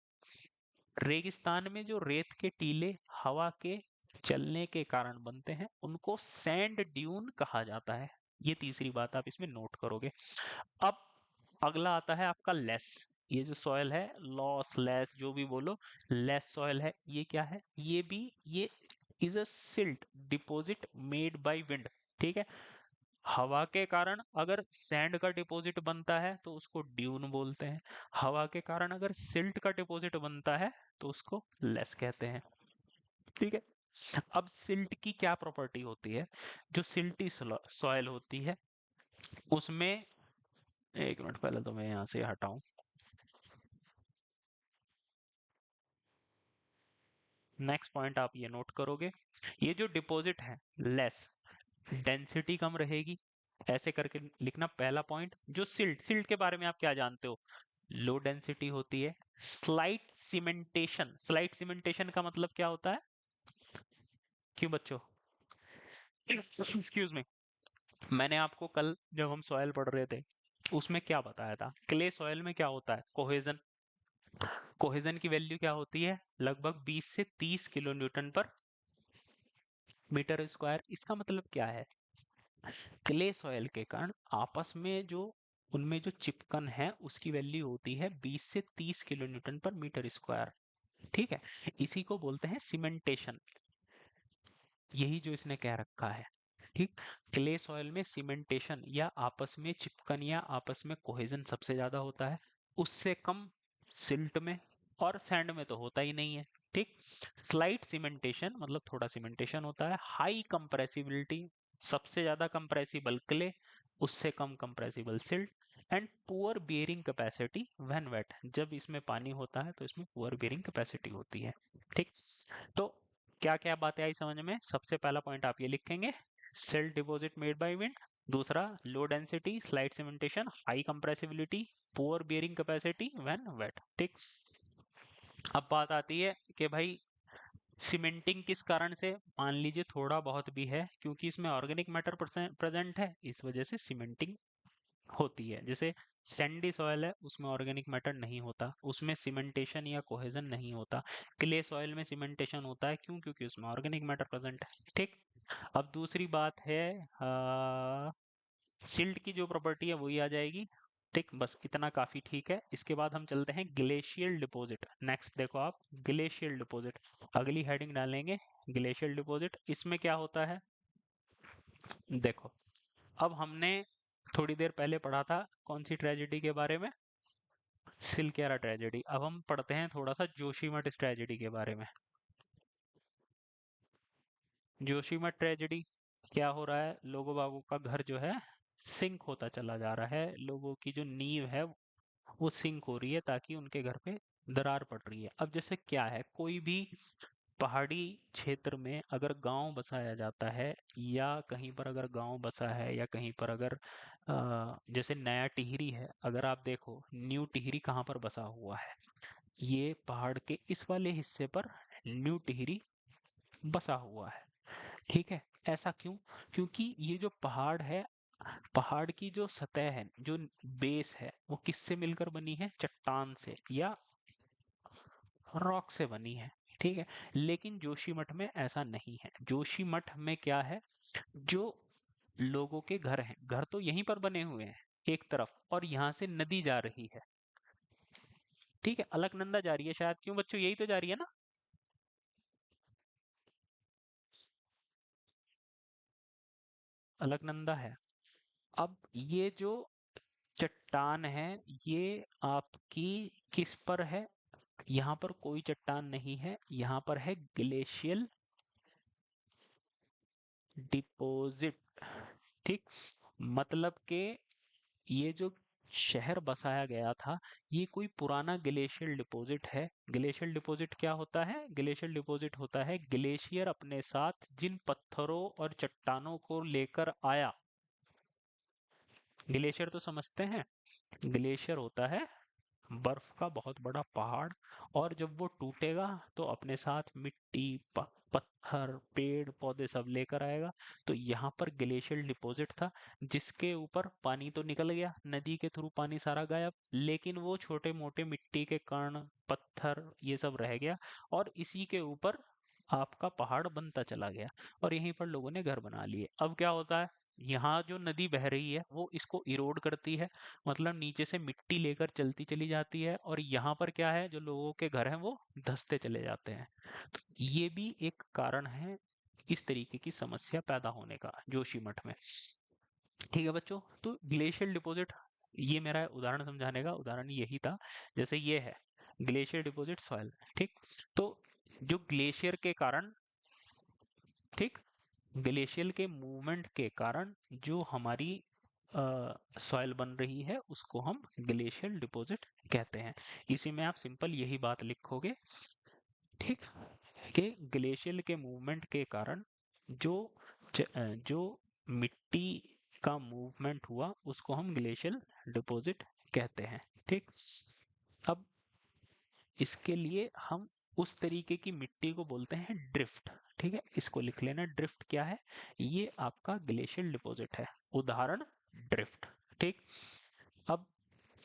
रेगिस्तान में जो रेत के टीले हवा के चलने के कारण बनते हैं उनको सैंड ड्यून कहा जाता है। ये तीसरी बात आप इसमें नोट करोगे। अब अगला आता है आपका लेस। ये जो सॉइल है, लॉस लेस जो भी बोलो, लेस सॉइल है, ये क्या है, ये is a silt deposit made by wind. ठीक है, हवा के कारण अगर सैंड का डिपॉजिट बनता है तो उसको ड्यून बोलते हैं, हवा के कारण अगर सिल्ट का डिपॉजिट बनता है तो उसको लेस कहते हैं। ठीक है, अब सिल्ट की क्या प्रॉपर्टी होती है? जो सिल्टी सॉइल होती है उसमें, एक मिनट, पहले तो मैं यहाँ से हटाऊं। नेक्स्ट पॉइंट आप ये नोट करोगे, ये जो डिपॉजिट है लेस, डेंसिटी कम रहेगी, ऐसे करके लिखना पहला पॉइंट। जो सिल्ट, सिल्ट के बारे में आप क्या जानते हो? लो डेंसिटी होती है। स्लाइट सीमेंटेशन, स्लाइट सीमेंटेशन का मतलब क्या होता है? क्यों बच्चों? एक्सक्यूज मी, मैंने आपको कल जब हम सॉइल पढ़ रहे थे उसमें क्या बताया था? क्ले सॉइल में क्या होता है? कोहेजन। कोहेजन की वैल्यू क्या होती है? लगभग 20 से 30 किलो न्यूटन पर मीटर स्क्वायर। इसका मतलब क्या है? क्ले सॉइल के कारण आपस में जो, उनमें जो चिपकन है उसकी वैल्यू होती है 20 से 30 किलो न्यूटन पर मीटर स्क्वायर। ठीक है, इसी को बोलते हैं सीमेंटेशन। यही जो इसने कह रखा है। ठीक, क्ले सॉइल में सीमेंटेशन या आपस में चिपकन या आपस में कोहेजन सबसे ज्यादा होता है, उससे कम सिल्ट में, और सैंड में तो होता ही नहीं है। ठीक, स्लाइट सीमेंटेशन मतलब थोड़ा सीमेंटेशन होता है। हाई कंप्रेसिबिलिटी, सबसे ज्यादा कंप्रेसिबल क्ले, उससे कम compressible silt. And poor bearing capacity when wet, जब इसमें पानी होता है तो इसमें पुअर बियरिंग कैपेसिटी होती है। ठीक, तो क्या क्या बातें आई समझ में? सबसे पहला पॉइंट आप ये लिखेंगे, soil deposit made by wind. दूसरा, low density, slight cementation, high compressibility, poor bearing capacity when wet. ठीक, अब बात आती है कि भाई सीमेंटिंग किस कारण से? मान लीजिए थोड़ा बहुत भी है, क्योंकि इसमें ऑर्गेनिक मैटर प्रेजेंट है, इस वजह से सीमेंटिंग होती है। जैसे सैंडी सॉइल है, उसमें ऑर्गेनिक मैटर नहीं होता, उसमें सीमेंटेशन या कोहेजन नहीं होता। क्ले सॉइल में सीमेंटेशन होता है, क्यों? क्योंकि उसमें ऑर्गेनिक मैटर प्रेजेंट है। ठीक, अब दूसरी बात है, सिल्ट की जो प्रॉपर्टी है वही आ जाएगी। ठीक, बस इतना काफी ठीक है। इसके बाद हम चलते हैं ग्लेशियल डिपॉजिट। नेक्स्ट देखो आप, ग्लेशियल डिपॉजिट, अगली हेडिंग डालेंगे ग्लेशियल डिपॉजिट। इसमें क्या होता है? देखो, अब हमने थोड़ी देर पहले पढ़ा था कौन सी ट्रेजेडी के बारे में? सिलकेरा ट्रेजेडी। अब हम पढ़ते हैं थोड़ा सा जोशीमठ ट्रेजेडी के बारे में। जोशीमठ ट्रेजेडी क्या हो रहा है? लोगों बागों का घर जो है सिंक होता चला जा रहा है, लोगों की जो नींव है वो सिंक हो रही है, ताकि उनके घर पे दरार पड़ रही है। अब जैसे क्या है, कोई भी पहाड़ी क्षेत्र में अगर गांव बसाया जाता है, या कहीं पर अगर गांव बसा है, या कहीं पर अगर जैसे नया टिहरी है, अगर आप देखो न्यू टिहरी कहाँ पर बसा हुआ है? ये पहाड़ के इस वाले हिस्से पर न्यू टिहरी बसा हुआ है। ठीक है, ऐसा क्यों? क्योंकि ये जो पहाड़ है, पहाड़ की जो सतह है, जो बेस है, वो किससे मिलकर बनी है? चट्टान से या रॉक से बनी है। ठीक है, लेकिन जोशीमठ में ऐसा नहीं है। जोशीमठ में क्या है, जो लोगों के घर हैं, घर तो यहीं पर बने हुए हैं एक तरफ, और यहाँ से नदी जा रही है। ठीक है, अलकनंदा जा रही है शायद, क्यों बच्चों? यही तो जा रही है ना? अलकनंदा है। अब ये जो चट्टान है, ये आपकी किस पर है? यहाँ पर कोई चट्टान नहीं है, यहाँ पर है ग्लेशियल डिपॉजिट। ठीक, मतलब के ये जो शहर बसाया गया था, ये कोई पुराना ग्लेशियल डिपॉजिट है। ग्लेशियल डिपॉजिट क्या होता है? ग्लेशियल डिपॉजिट होता है ग्लेशियर अपने साथ जिन पत्थरों और चट्टानों को लेकर आया। ग्लेशियर तो समझते हैं, ग्लेशियर होता है बर्फ का बहुत बड़ा पहाड़, और जब वो टूटेगा तो अपने साथ मिट्टी, पत्थर, पेड़ पौधे सब लेकर आएगा। तो यहाँ पर ग्लेशियल डिपॉजिट था, जिसके ऊपर पानी तो निकल गया, नदी के थ्रू पानी सारा गायब, लेकिन वो छोटे मोटे मिट्टी के कण, पत्थर, ये सब रह गया, और इसी के ऊपर आपका पहाड़ बनता चला गया, और यहीं पर लोगों ने घर बना लिए। अब क्या होता है, यहाँ जो नदी बह रही है वो इसको इरोड करती है, मतलब नीचे से मिट्टी लेकर चलती चली जाती है, और यहाँ पर क्या है, जो लोगों के घर हैं वो धंसते चले जाते हैं। तो ये भी एक कारण है इस तरीके की समस्या पैदा होने का जोशीमठ में। ठीक है बच्चों, तो ग्लेशियल डिपॉजिट, ये मेरा उदाहरण समझाने का उदाहरण यही था। जैसे ये है ग्लेशियर डिपॉजिट सॉइल। ठीक, तो जो ग्लेशियर के कारण ठीक। ग्लेशियल के मूवमेंट के कारण जो हमारी सॉइल बन रही है उसको हम ग्लेशियल डिपॉजिट कहते हैं। इसी में आप सिंपल यही बात लिखोगे, ठीक, कि ग्लेशियल के मूवमेंट के कारण जो जो मिट्टी का मूवमेंट हुआ उसको हम ग्लेशियल डिपॉजिट कहते हैं। ठीक। अब इसके लिए हम उस तरीके की मिट्टी को बोलते हैं ड्रिफ्ट। ठीक है, इसको लिख लेना, ड्रिफ्ट क्या है, ये आपका ग्लेशियल डिपॉजिट है, उदाहरण ड्रिफ्ट। ठीक। अब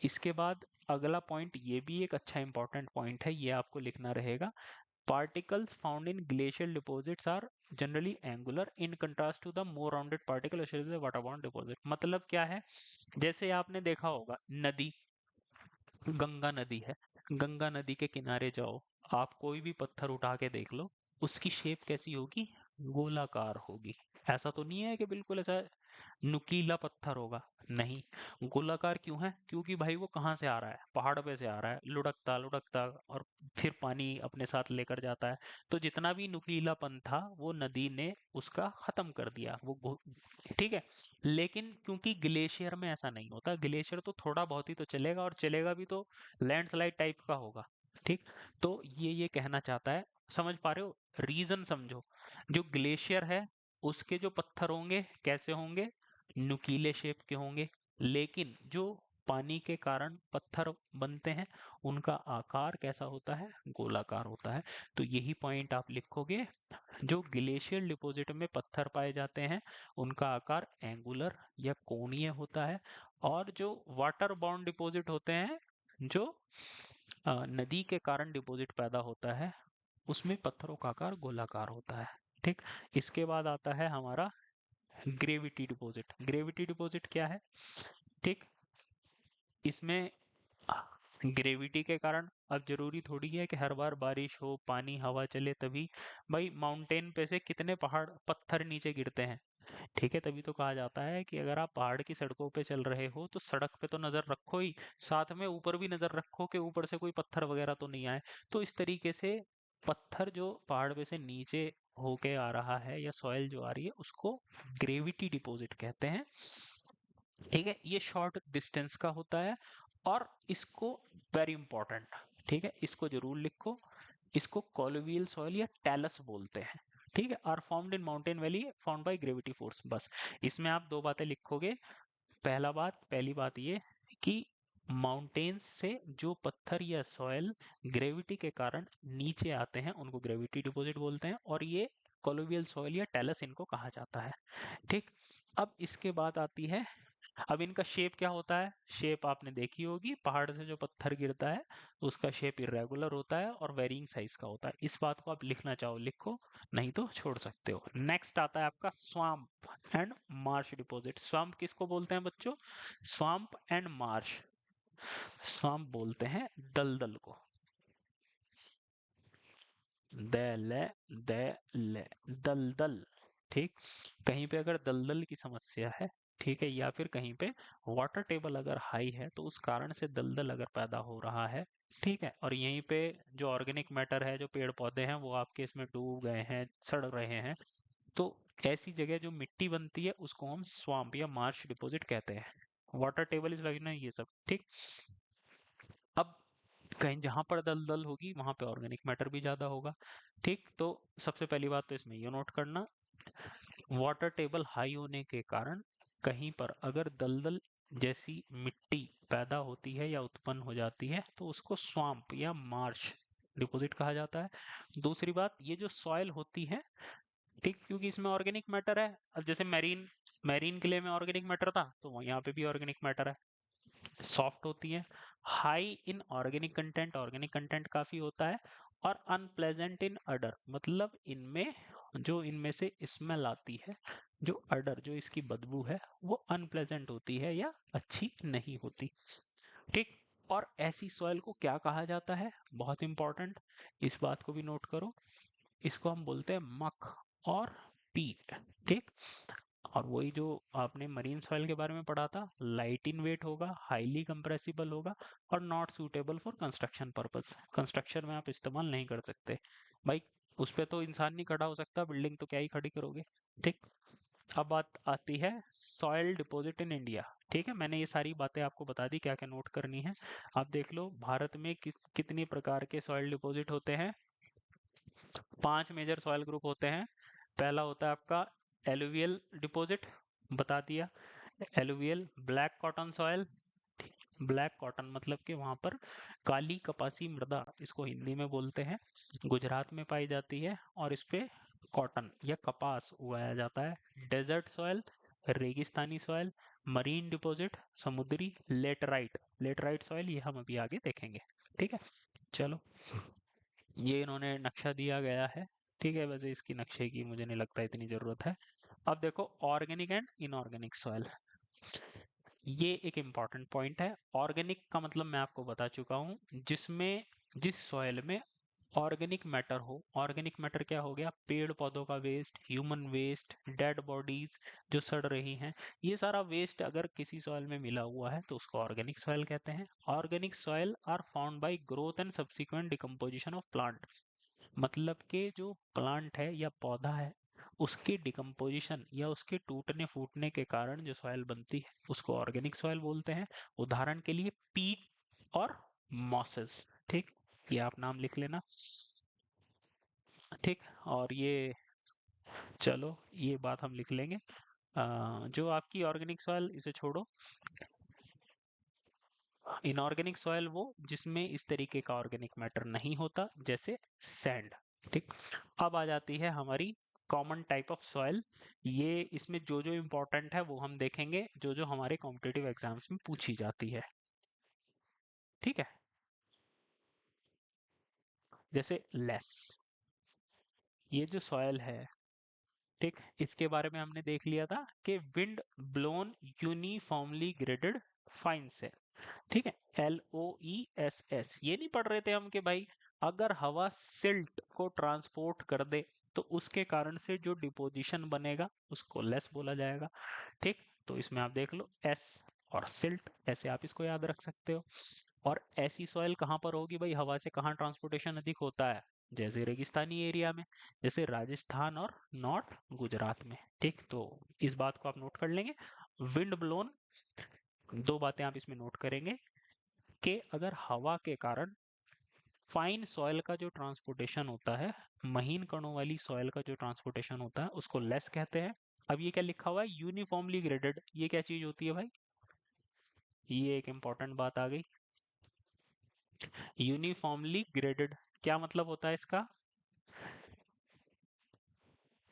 इसके बाद अगला पॉइंट, ये भी एक अच्छा इंपॉर्टेंट पॉइंट है, ये आपको लिखना रहेगा। Particles found in glacial deposits are generally angular in contrast to the more rounded particle associated with waterborne deposit। मतलब क्या है, जैसे आपने देखा होगा नदी, गंगा नदी है, गंगा नदी के किनारे जाओ, आप कोई भी पत्थर उठा के देख लो, उसकी शेप कैसी होगी, गोलाकार होगी। ऐसा तो नहीं है कि बिल्कुल ऐसा नुकीला पत्थर होगा, नहीं। गोलाकार क्यों है, क्योंकि भाई वो कहाँ से आ रहा है, पहाड़ पे से आ रहा है, लुढ़कता लुढ़कता, और फिर पानी अपने साथ लेकर जाता है। तो जितना भी नुकीलापन था वो नदी ने उसका खत्म कर दिया, ठीक है। लेकिन क्योंकि ग्लेशियर में ऐसा नहीं होता, ग्लेशियर तो थोड़ा बहुत ही तो चलेगा, और चलेगा भी तो लैंडस्लाइड टाइप का होगा। ठीक। तो ये कहना चाहता है, समझ पा रहे हो, रीजन समझो। जो ग्लेशियर है उसके जो पत्थर होंगे कैसे होंगे, नुकीले शेप के होंगे, लेकिन जो पानी के कारण पत्थर बनते हैं उनका आकार कैसा होता है, गोलाकार होता है। तो यही पॉइंट आप लिखोगे, जो ग्लेशियल डिपॉजिट में पत्थर पाए जाते हैं उनका आकार एंगुलर या कोणीय होता है, और जो वाटर बाउंड डिपॉजिट होते हैं, जो नदी के कारण डिपॉजिट पैदा होता है, उसमें पत्थरों का आकार गोलाकार होता है। ठीक। इसके बाद आता है हमारा ग्रेविटी डिपॉजिट। ग्रेविटी डिपॉजिट क्या है, ठीक, इसमें ग्रेविटी के कारण, अब जरूरी थोड़ी है कि हर बार बारिश हो, पानी हवा चले तभी, भाई माउंटेन पे से कितने पहाड़ पत्थर नीचे गिरते हैं। ठीक है, तभी तो कहा जाता है कि अगर आप पहाड़ की सड़कों पे चल रहे हो तो सड़क पे तो नजर रखो ही, साथ में ऊपर भी नजर रखो कि ऊपर से कोई पत्थर वगैरह तो नहीं आए। तो इस तरीके से पत्थर जो पहाड़ पे से नीचे होके आ रहा है या सॉइल जो आ रही है उसको ग्रेविटी डिपॉजिट कहते हैं। ठीक है, ये शॉर्ट डिस्टेंस का होता है, और इसको वेरी इंपॉर्टेंट, ठीक है, इसको जरूर लिखो, इसको कोलोवियल सॉइल या टैलस बोलते हैं। ठीक है, are formed in mountain valley found by gravity force. बस इसमें आप दो बातें लिखोगे। पहली बात ये कि माउंटेन्स से जो पत्थर या सॉइल ग्रेविटी के कारण नीचे आते हैं उनको ग्रेविटी डिपॉजिट बोलते हैं, और ये कोलोवियल सॉइल या टैलस इनको कहा जाता है। ठीक। अब इसके बाद आती है, अब इनका शेप क्या होता है, शेप आपने देखी होगी, पहाड़ से जो पत्थर गिरता है उसका शेप इरेगुलर होता है और वेरिंग साइज का होता है। इस बात को आप लिखना चाहो लिखो, नहीं तो छोड़ सकते हो। नेक्स्ट आता है आपका swamp and Marsh deposit. Swamp किसको बोलते हैं बच्चों, स्वाम्प एंड मार्श, स्वाम्प बोलते हैं दलदल को, दल दल दलदल। ठीक। कहीं पे अगर दलदल की समस्या है, ठीक है, या फिर कहीं पे वाटर टेबल अगर हाई है तो उस कारण से दलदल अगर पैदा हो रहा है, ठीक है, और यहीं पे जो ऑर्गेनिक मैटर है, जो पेड़ पौधे हैं वो आपके इसमें डूब गए हैं, सड़ रहे हैं, तो ऐसी जगह जो मिट्टी बनती है उसको हम स्वाम्प या मार्श डिपॉजिट कहते हैं। वाटर टेबल इज लाइक ना, ये सब। ठीक। अब कहीं जहां पर दलदल होगी वहां पे ऑर्गेनिक मैटर भी ज्यादा होगा। ठीक। तो सबसे पहली बात तो इसमें ये नोट करना, वाटर टेबल हाई होने के कारण कहीं पर अगर दलदल जैसी मिट्टी पैदा होती है या उत्पन्न हो जाती है तो उसको स्वाम्प या मार्श डिपॉजिट कहा जाता है। दूसरी बात, ये जो सॉइल होती है, ठीक, क्योंकि इसमें ऑर्गेनिक मैटर है, अब जैसे मैरीन मैरीन क्ले में ऑर्गेनिक मैटर था तो यहाँ पे भी ऑर्गेनिक मैटर है, सॉफ्ट होती है, हाई इन ऑर्गेनिक कंटेंट काफी होता है, और अनप्लेजेंट इन अडर, मतलब इनमें जो इनमें से स्मेल आती है, जो अडर, जो इसकी बदबू है वो अनप्लेजेंट होती है या अच्छी नहीं होती। ठीक। और ऐसी सॉइल को क्या कहा जाता है, बहुत इंपॉर्टेंट, इस बात को भी नोट करो, इसको हम बोलते हैं मक और पीट। ठीक। और वही जो आपने मरीन सॉइल के बारे में पढ़ा था, लाइट इन वेट होगा, हाईली कंप्रेसिबल होगा, और not suitable for construction purpose, construction में आप इस्तेमाल नहीं कर सकते। भाई उस पे तो इंसान नहीं खड़ा हो सकता, बिल्डिंग तो क्या ही खड़ी करोगे। ठीक। अब बात आती है सॉइल डिपॉजिट इन इंडिया। ठीक है, मैंने ये सारी बातें आपको बता दी, क्या क्या नोट करनी है। आप देख लो भारत में कितनी प्रकार के सॉइल डिपॉजिट होते हैं। 5 मेजर सॉइल ग्रुप होते हैं। पहला होता है आपका एलुवियल डिपॉजिट, बता दिया। Alluvial black cotton soil. Black cotton मतलब कि वहां पर काली कपासी मृदा इसको हिंदी में बोलते हैं, गुजरात में पाई जाती है, और इस पे कॉटन या कपास उगाया जाता है। डेजर्ट सॉइल, रेगिस्तानी सॉइल, मरीन डिपॉजिट, समुद्री, लेटराइट। लेटराइट सॉइल ये हम अभी आगे देखेंगे। ठीक है, चलो, ये इन्होंने नक्शा दिया गया है। ठीक है, वैसे इसकी नक्शे की मुझे नहीं लगता इतनी जरूरत है। अब देखो ऑर्गेनिक एंड इनऑर्गेनिक सॉइल, ये एक इम्पॉर्टेंट पॉइंट है। ऑर्गेनिक का मतलब मैं आपको बता चुका हूँ, जिसमें जिस सॉइल में ऑर्गेनिक मैटर हो। ऑर्गेनिक मैटर क्या हो गया? पेड़ पौधों का waste, human waste, dead bodies जो सड़ रही हैं, ये सारा वेस्ट अगर किसी सॉइल में मिला हुआ है तो उसको ऑर्गेनिक सॉइल कहते हैं। Organic soil are found by growth and subsequent decomposition of plant, मतलब कि जो प्लांट है या पौधा है, उसके डिकम्पोजिशन या उसके टूटने फूटने के कारण जो सॉइल बनती है उसको ऑर्गेनिक सॉइल बोलते हैं। उदाहरण के लिए पीट और मॉसेस। ठीक, ये आप नाम लिख लेना। ठीक, और ये, चलो ये बात हम लिख लेंगे। जो आपकी ऑर्गेनिक सॉइल, इसे छोड़ो। इनऑर्गेनिक सॉइल वो जिसमें इस तरीके का ऑर्गेनिक मैटर नहीं होता, जैसे सैंड। ठीक, अब आ जाती है हमारी कॉमन टाइप ऑफ सॉइल। ये इसमें जो जो इम्पोर्टेंट है वो हम देखेंगे, जो जो हमारे कॉम्पिटिटिव एग्जाम्स में पूछी जाती है। ठीक है, जैसे लेस, ये जो सॉइल है, ठीक, इसके बारे में हमने देख लिया था कि wind blown uniformly graded fine से। ठीक है, LOESS, ये नहीं पढ़ रहे थे हम कि भाई अगर हवा सिल्ट को ट्रांसपोर्ट कर दे तो उसके कारण से जो डिपोजिशन बनेगा उसको लेस बोला जाएगा। ठीक, तो इसमें आप देख लो एस और सिल्ट, ऐसे आप इसको याद रख सकते हो। और ऐसी सॉइल कहाँ पर होगी भाई, हवा से कहाँ ट्रांसपोर्टेशन अधिक होता है? जैसे रेगिस्तानी एरिया में, जैसे राजस्थान और नॉर्थ गुजरात में। ठीक, तो इस बात को आप नोट कर लेंगे। विंड ब्लोन, दो बातें आप इसमें नोट करेंगे कि अगर हवा के कारण फाइन सॉइल का जो ट्रांसपोर्टेशन होता है, महीन कणों वाली सॉइल का जो ट्रांसपोर्टेशन होता है उसको लेस कहते हैं। अब ये क्या लिखा हुआ है? यूनिफॉर्मली ग्रेडेड, ये क्या चीज होती है भाई? ये एक इंपॉर्टेंट बात आ गई। यूनिफॉर्मली ग्रेडेड क्या मतलब होता है इसका?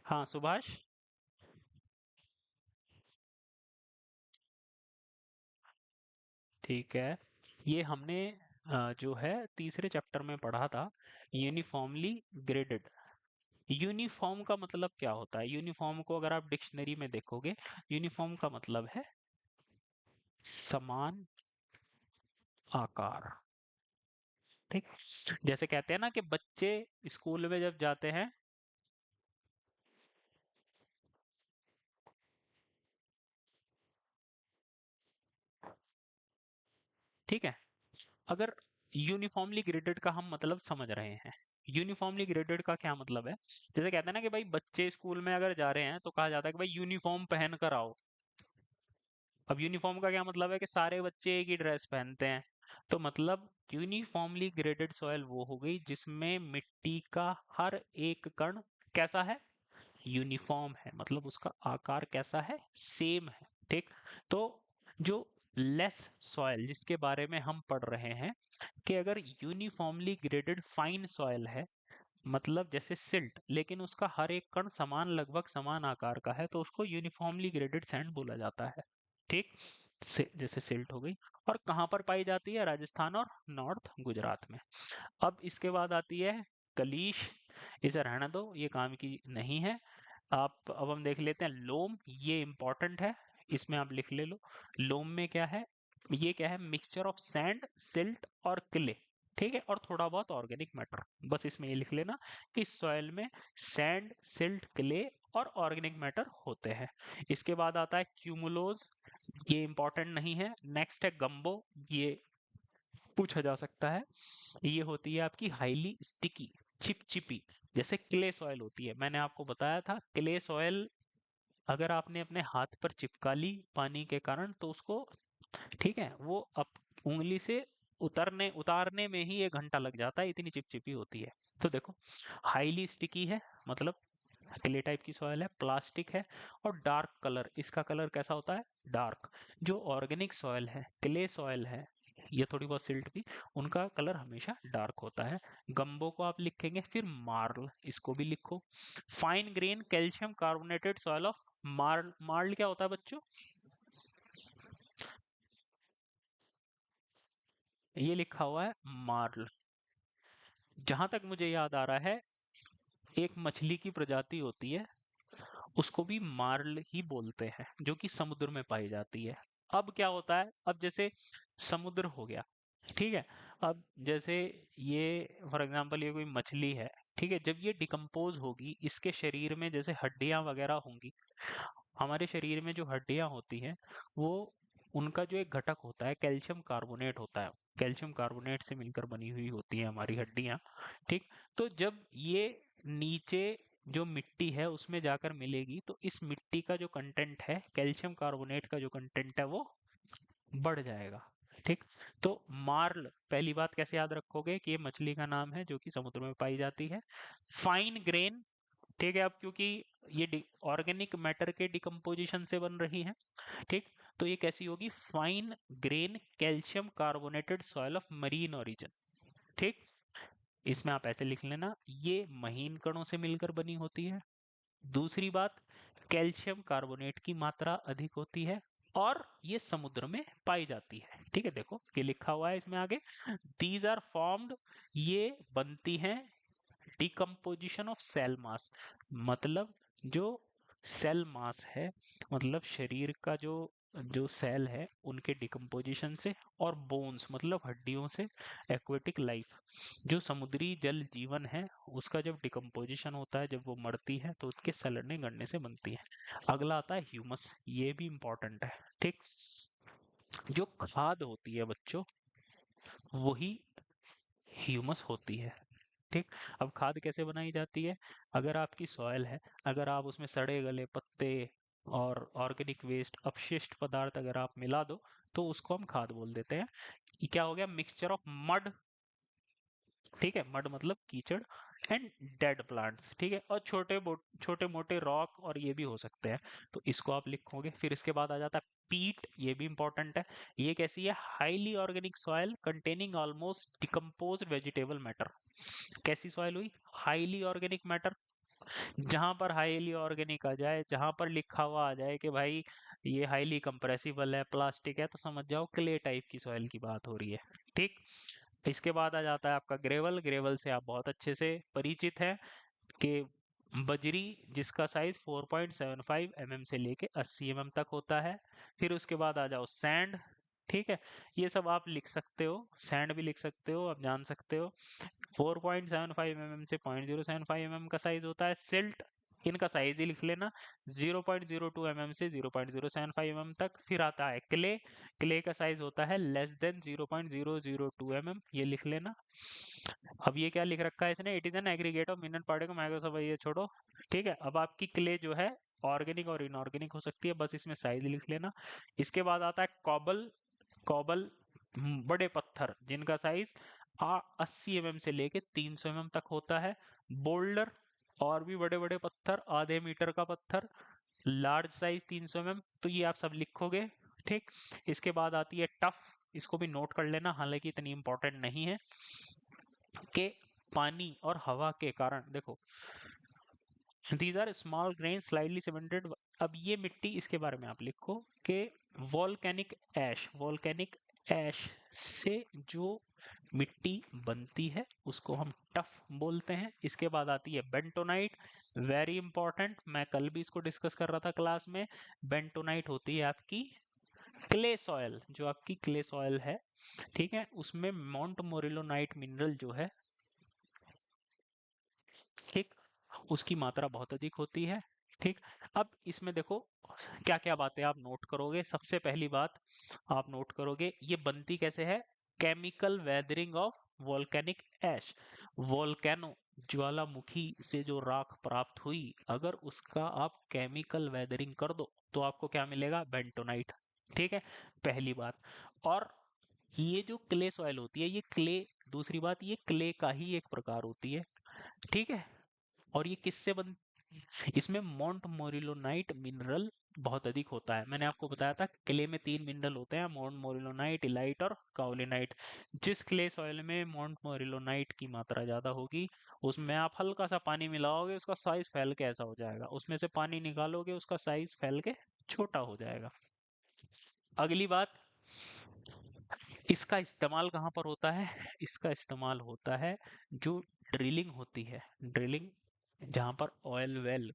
हाँ सुभाष। ठीक है, ये हमने जो है तीसरे चैप्टर में पढ़ा था, यूनिफॉर्मली ग्रेडेड। यूनिफॉर्म का मतलब क्या होता है? यूनिफॉर्म को अगर आप डिक्शनरी में देखोगे, यूनिफॉर्म का मतलब है समान आकार। ठीक, जैसे कहते हैं ना कि बच्चे स्कूल में जब जाते हैं, ठीक है, अगर यूनिफॉर्मली ग्रेडेड का हम मतलब समझ रहे हैं, यूनिफॉर्मली ग्रेडेड का क्या मतलब है? जैसे कहते हैं ना कि भाई बच्चे स्कूल में अगर जा रहे हैं तो कहा जाता है कि भाई यूनिफॉर्म पहन कर आओ। अब यूनिफॉर्म का क्या मतलब है? कि सारे बच्चे एक ही ड्रेस पहनते हैं। तो मतलब यूनिफॉर्मली ग्रेडेड सॉइल वो हो गई जिसमें मिट्टी का हर एक कण कैसा है? यूनिफॉर्म है, मतलब उसका आकार कैसा है? सेम है। ठीक, तो जो लेस सॉइल जिसके बारे में हम पढ़ रहे हैं, कि अगर यूनिफॉर्मली ग्रेडेड फाइन सॉइल है, मतलब जैसे सिल्ट, लेकिन उसका हर एक कण समान, लगभग समान आकार का है, तो उसको यूनिफॉर्मली ग्रेडेड सैंड बोला जाता है। ठीक, से जैसे सिल्ट हो गई। और कहाँ पर पाई जाती है? राजस्थान और नॉर्थ गुजरात में। अब इसके बाद आती है कलीश, इसे रहने दो, ये काम की नहीं है। आप अब हम देख लेते हैं लोम, ये इंपॉर्टेंट है, इसमें आप लिख ले लो। लोम में क्या है? ये क्या है? मिक्सचर ऑफ सैंड, सिल्ट और क्ले। ठीक है, और थोड़ा बहुत ऑर्गेनिक मैटर। बस इसमें ये लिख लेना कि इस सॉइल में सैंड, सिल्ट, क्ले और ऑर्गेनिक मैटर होते हैं। इसके बाद आता है क्यूमुलोज, ये इंपॉर्टेंट नहीं है। नेक्स्ट है गंबो, ये पूछा जा सकता है। ये होती है आपकी हाईली स्टिकी, चिपचिपी, जैसे क्ले सॉइल होती है, मैंने आपको बताया था क्ले सॉइल अगर आपने अपने हाथ पर चिपका ली पानी के कारण तो उसको, ठीक है, वो अप उंगली से उतारने में ही 1 घंटा लग जाता है, इतनी चिपचिपी होती है। तो देखो, हाईली स्टिकी है, मतलब क्ले टाइप की सॉइल है, प्लास्टिक है, और डार्क कलर, इसका कलर कैसा होता है, डार्क। जो ऑर्गेनिक सॉइल है, क्ले सॉइल है, ये थोड़ी बहुत सिल्ट भी, उनका कलर हमेशा डार्क होता है। गंबो को आप लिखेंगे, फिर मार्ल, इसको भी लिखो। Fine grain calcium carbonated soil of Morley. Morley क्या होता है बच्चों, ये लिखा हुआ है मार्ल। जहां तक मुझे याद आ रहा है, एक मछली की प्रजाति होती है, उसको भी मार्ल ही बोलते हैं, जो कि समुद्र में पाई जाती है। अब क्या होता है, अब जैसे समुद्र हो गया, ठीक है, अब जैसे ये फॉर एग्जांपल ये कोई मछली है, ठीक है, जब ये डिकम्पोज होगी, इसके शरीर में जैसे हड्डियां वगैरह होंगी, हमारे शरीर में जो हड्डियां होती हैं, वो, उनका जो एक घटक होता है कैल्शियम कार्बोनेट होता है, कैल्शियम कार्बोनेट से मिलकर बनी हुई होती है हमारी हड्डियां, ठीक। तो जब ये नीचे जो मिट्टी है उसमें जाकर मिलेगी, तो इस मिट्टी का जो कंटेंट है, कैल्शियम कार्बोनेट का जो कंटेंट है, वो बढ़ जाएगा, ठीक। तो मार्ल, पहली बात कैसे याद रखोगे कि ये मछली का नाम है जो कि समुद्र में पाई जाती है। फाइन ग्रेन, ठीक है, अब क्योंकि ये ऑर्गेनिक मैटर के डिकम्पोजिशन से बन रही है, ठीक, तो ये कैसी होगी, fine grain calcium carbonated soil of marine origin, ठीक। इसमें आप ऐसे लिख लेना, ये महीन कणों से मिलकर बनी होती है। दूसरी बात, कैल्शियम कार्बोनेट की मात्रा अधिक होती है, और ये समुद्र में पाई जाती है, ठीक है। देखो ये लिखा हुआ है इसमें आगे, दीज आर फॉर्म्ड, ये बनती हैं डिकम्पोजिशन ऑफ सेल मास, मतलब जो सेल मास है, मतलब शरीर का जो जो सेल है उनके डिकम्पोजिशन से, और बोन्स मतलब हड्डियों से, एक्वेटिक लाइफ, जो समुद्री जल जीवन है, उसका जब डिकम्पोजिशन होता है, जब वो मरती है, तो उसके सड़ने गलने से बनती है। अगला आता है ह्यूमस, ये भी इंपॉर्टेंट है, ठीक। जो खाद होती है बच्चों, वही ह्यूमस होती है, ठीक। अब खाद कैसे बनाई जाती है, अगर आपकी सॉइल है, अगर आप उसमें सड़े गले पत्ते और ऑर्गेनिक वेस्ट, अपशिष्ट पदार्थ अगर आप मिला दो, तो उसको हम खाद बोल देते हैं। ये क्या हो गया, मिक्सचर ऑफ मड, ठीक है, मड मतलब कीचड़, एंड डेड प्लांट्स, ठीक है, और छोटे मोटे रॉक और ये भी हो सकते हैं, तो इसको आप लिखोगे। फिर इसके बाद आ जाता है पीट, ये भी इंपॉर्टेंट है। ये कैसी है, highly organic soil containing almost decomposed vegetable matter. कैसी सॉइल हुई, हाईली ऑर्गेनिक मैटर। जहां पर हाईली ऑर्गेनिक आ जाए, जहां पर लिखा हुआ आ जाए कि भाई ये हाईली कंप्रेसिबल है, प्लास्टिक है, तो समझ जाओ क्ले टाइप की सॉइल की बात हो रही है, ठीक। इसके बाद आ जाता है आपका ग्रेवल। ग्रेवल से आप बहुत अच्छे से परिचित हैं कि बजरी, जिसका साइज 4.75 mm से लेके 80 mm तक होता है। फिर उसके बाद आ जाओ सैंड, ठीक है, ये सब आप लिख सकते हो, सैंड भी लिख सकते हो, आप जान सकते हो। 4.75 mm से 0.075 mm का साइज होता है सिल्ट, इनका साइज ही लिख लेना, 0.02 mm से 0.075 mm तक। फिर आता है क्ले, क्ले का साइज होता है लेस देन 0.002 mm, ये लिख लेना। अब ये क्या लिख रखा है इसने, it is an aggregate of mineral particle microscope, ये छोड़ो, ठीक है। अब आपकी क्ले जो है ऑर्गेनिक और इनऑर्गेनिक हो सकती है, बस इसमें साइज लिख लेना। इसके बाद आता है कॉबल। कॉबल बड़े पत्थर जिनका साइज 80 mm से लेके 300 mm तक होता है। बोल्डर, और भी बड़े बड़े पत्थर, आधे मीटर का पत्थर, लार्ज साइज 300 mm, तो ये आप सब लिखोगे, ठीक। इसके बाद आती है टफ, इसको भी नोट कर लेना, हालांकि इतनी इंपॉर्टेंट नहीं है, कि पानी और हवा के कारण, देखो these are small grain slightly cemented. अब ये मिट्टी, इसके बारे में आप लिखो कि वॉल्केनिक ऐश, वॉल्केनिक ऐश से जो मिट्टी बनती है उसको हम टफ बोलते हैं। इसके बाद आती है बेंटोनाइट, वेरी इंपॉर्टेंट, मैं कल भी इसको डिस्कस कर रहा था क्लास में। बेंटोनाइट होती है आपकी क्ले सॉयल, जो आपकी क्ले सॉयल है, ठीक है, उसमें माउंट मोरिलोनाइट मिनरल जो है, ठीक, उसकी मात्रा बहुत अधिक होती है, ठीक। अब इसमें देखो क्या क्या बातें आप नोट करोगे। सबसे पहली बात आप नोट करोगे, ये बनती कैसे है, chemical weathering of volcanic ash. Volcano ज्वालामुखी से जो राख प्राप्त हुई, अगर उसका आप केमिकल वेदरिंग कर दो तो आपको क्या मिलेगा? बेंटोनाइट। ठीक है, पहली बात। और ये जो क्ले सॉइल होती है, ये क्ले, दूसरी बात, ये क्ले का ही एक प्रकार होती है। ठीक है, और ये किससे बन, इसमें मोंट मोरिलोनाइट मिनरल बहुत अधिक होता है। मैंने आपको बताया था क्ले में 3 मिनरल होते हैं, मोंट मोरिलोनाइट, इलाइट और काओलिनाइट। जिस क्ले सॉइल में मोंट मोरिलोनाइट की मात्रा ज्यादा होगी, उसमें आप हल्का सा पानी मिलाओगे, उसका साइज फैल के ऐसा हो जाएगा, उसमें से पानी निकालोगे, उसका साइज फैल के छोटा हो जाएगा। अगली बात, इसका इस्तेमाल कहाँ पर होता है? इसका इस्तेमाल होता है जो ड्रिलिंग होती है, ड्रिलिंग, जहां पर ऑयल वेल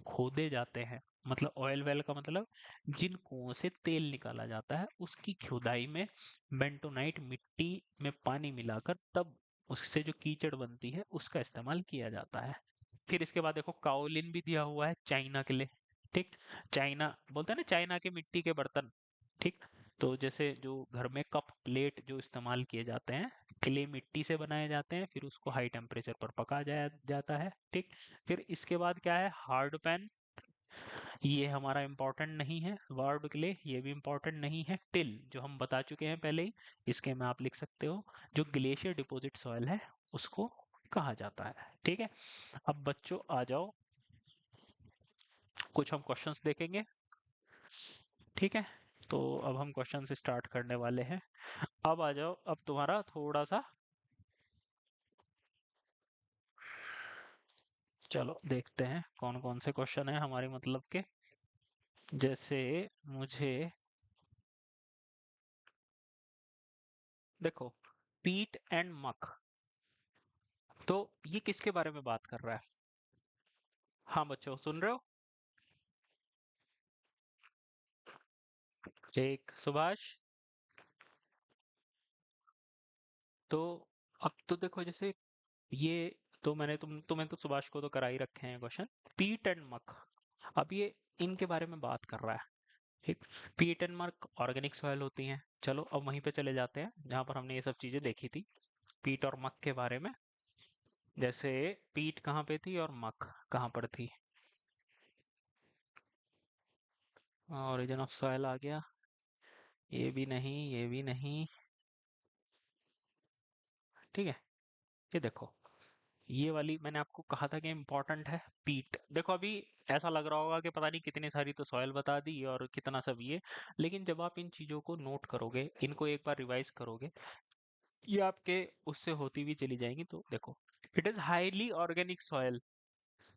खोदे जाते हैं। मतलब ऑयल वेल का मतलब जिन कुओं से तेल निकाला जाता है, उसकी खुदाई में बेंटोनाइट मिट्टी में पानी मिलाकर तब उससे जो कीचड़ बनती है उसका इस्तेमाल किया जाता है। फिर इसके बाद देखो, काओलिन भी दिया हुआ है चाइना के लिए। ठीक, चाइना बोलते हैं ना, चाइना के मिट्टी के बर्तन। ठीक, तो जैसे जो घर में कप प्लेट जो इस्तेमाल किए जाते हैं, क्ले मिट्टी से बनाए जाते हैं, फिर उसको हाई टेम्परेचर पर पका जाया जाता है। ठीक, फिर इसके बाद क्या है? हार्ड पैन, ये हमारा इंपॉर्टेंट नहीं है। वर्ड के लिए ये भी इंपॉर्टेंट नहीं है। टिल, जो हम बता चुके हैं पहले ही, इसके में आप लिख सकते हो जो ग्लेशियर डिपॉजिट सॉइल है उसको कहा जाता है। ठीक है, अब बच्चों आ जाओ, कुछ हम क्वेश्चंस देखेंगे। ठीक है, तो अब हम क्वेश्चन से स्टार्ट करने वाले हैं। अब आ जाओ, अब तुम्हारा थोड़ा सा, चलो देखते हैं कौन कौन से क्वेश्चन है हमारे मतलब के। जैसे मुझे देखो, पीट एंड मक, तो ये किसके बारे में बात कर रहा है? हाँ बच्चों, सुन रहे हो? एक सुभाष। तो अब तो देखो, जैसे ये, तो मैंने तुम्हें तो सुभाष को तो करा ही रखे हैं क्वेश्चन। पीट एंड मक, अब ये इनके बारे में बात कर रहा है। ठीक, पीट एंड मक ऑर्गेनिक सॉइल होती हैं। चलो अब वहीं पे चले जाते हैं जहां पर हमने ये सब चीजें देखी थी, पीट और मक के बारे में। जैसे पीट कहाँ पे थी और मक कहाँ पर थी? ओरिजिन ऑफ सॉइल आ गया, ये भी नहीं, ये भी नहीं। ठीक है, ये देखो, ये वाली मैंने आपको कहा था कि इम्पोर्टेंट है। पीट, देखो अभी ऐसा लग रहा होगा कि पता नहीं कितनी सारी तो सॉइल बता दी और कितना सब ये, लेकिन जब आप इन चीजों को नोट करोगे, इनको एक बार रिवाइज करोगे, ये आपके उससे होती हुई चली जाएंगी। तो देखो, it is highly organic soil,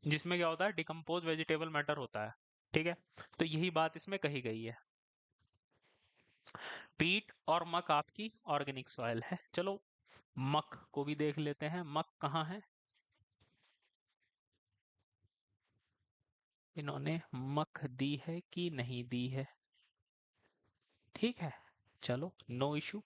जिसमें क्या होता है? डिकम्पोज वेजिटेबल मैटर होता है। ठीक है, तो यही बात इसमें कही गई है। पीट और मक आपकी ऑर्गेनिक सॉइल है। चलो मक को भी देख लेते हैं, मक कहाँ है? इन्होंने मक दी है कि नहीं दी है? ठीक है, चलो नो इशू।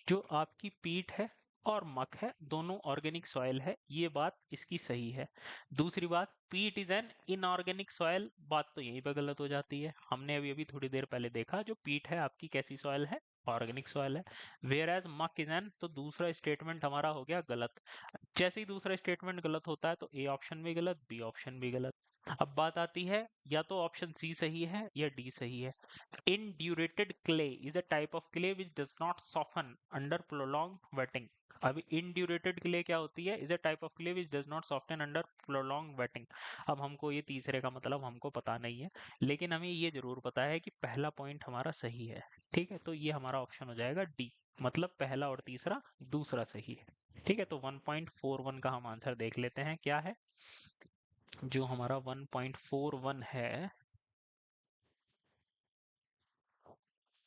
जो आपकी पीट है और मक है, दोनों ऑर्गेनिक सॉइल है, ये बात इसकी सही है। दूसरी बात, पीट इज एन इनऑर्गेनिक सॉइल, बात तो यहीं पे गलत हो जाती है। हमने अभी अभी थोड़ी देर पहले देखा, जो पीट है आपकी कैसी सॉइल है? ऑर्गेनिक सॉइल है। वेयर एज मक इज एन, तो दूसरा स्टेटमेंट हमारा हो गया गलत। जैसे ही दूसरा स्टेटमेंट गलत होता है तो ए ऑप्शन भी गलत, बी ऑप्शन भी गलत। अब बात आती है, या तो ऑप्शन सी सही है या डी सही है। Indurated clay is a type of clay which does not soften under prolonged wetting. अभी indurated clay क्या होती है? Is a type of clay which does not soften under prolonged wetting. अब हमको ये तीसरे का मतलब हमको पता नहीं है, लेकिन हमें ये जरूर पता है कि पहला पॉइंट हमारा सही है। ठीक है, तो ये हमारा ऑप्शन हो जाएगा डी, मतलब पहला और तीसरा, दूसरा सही है। ठीक है, तो 1.41 का हम आंसर देख लेते हैं क्या है। जो हमारा 1.41 है,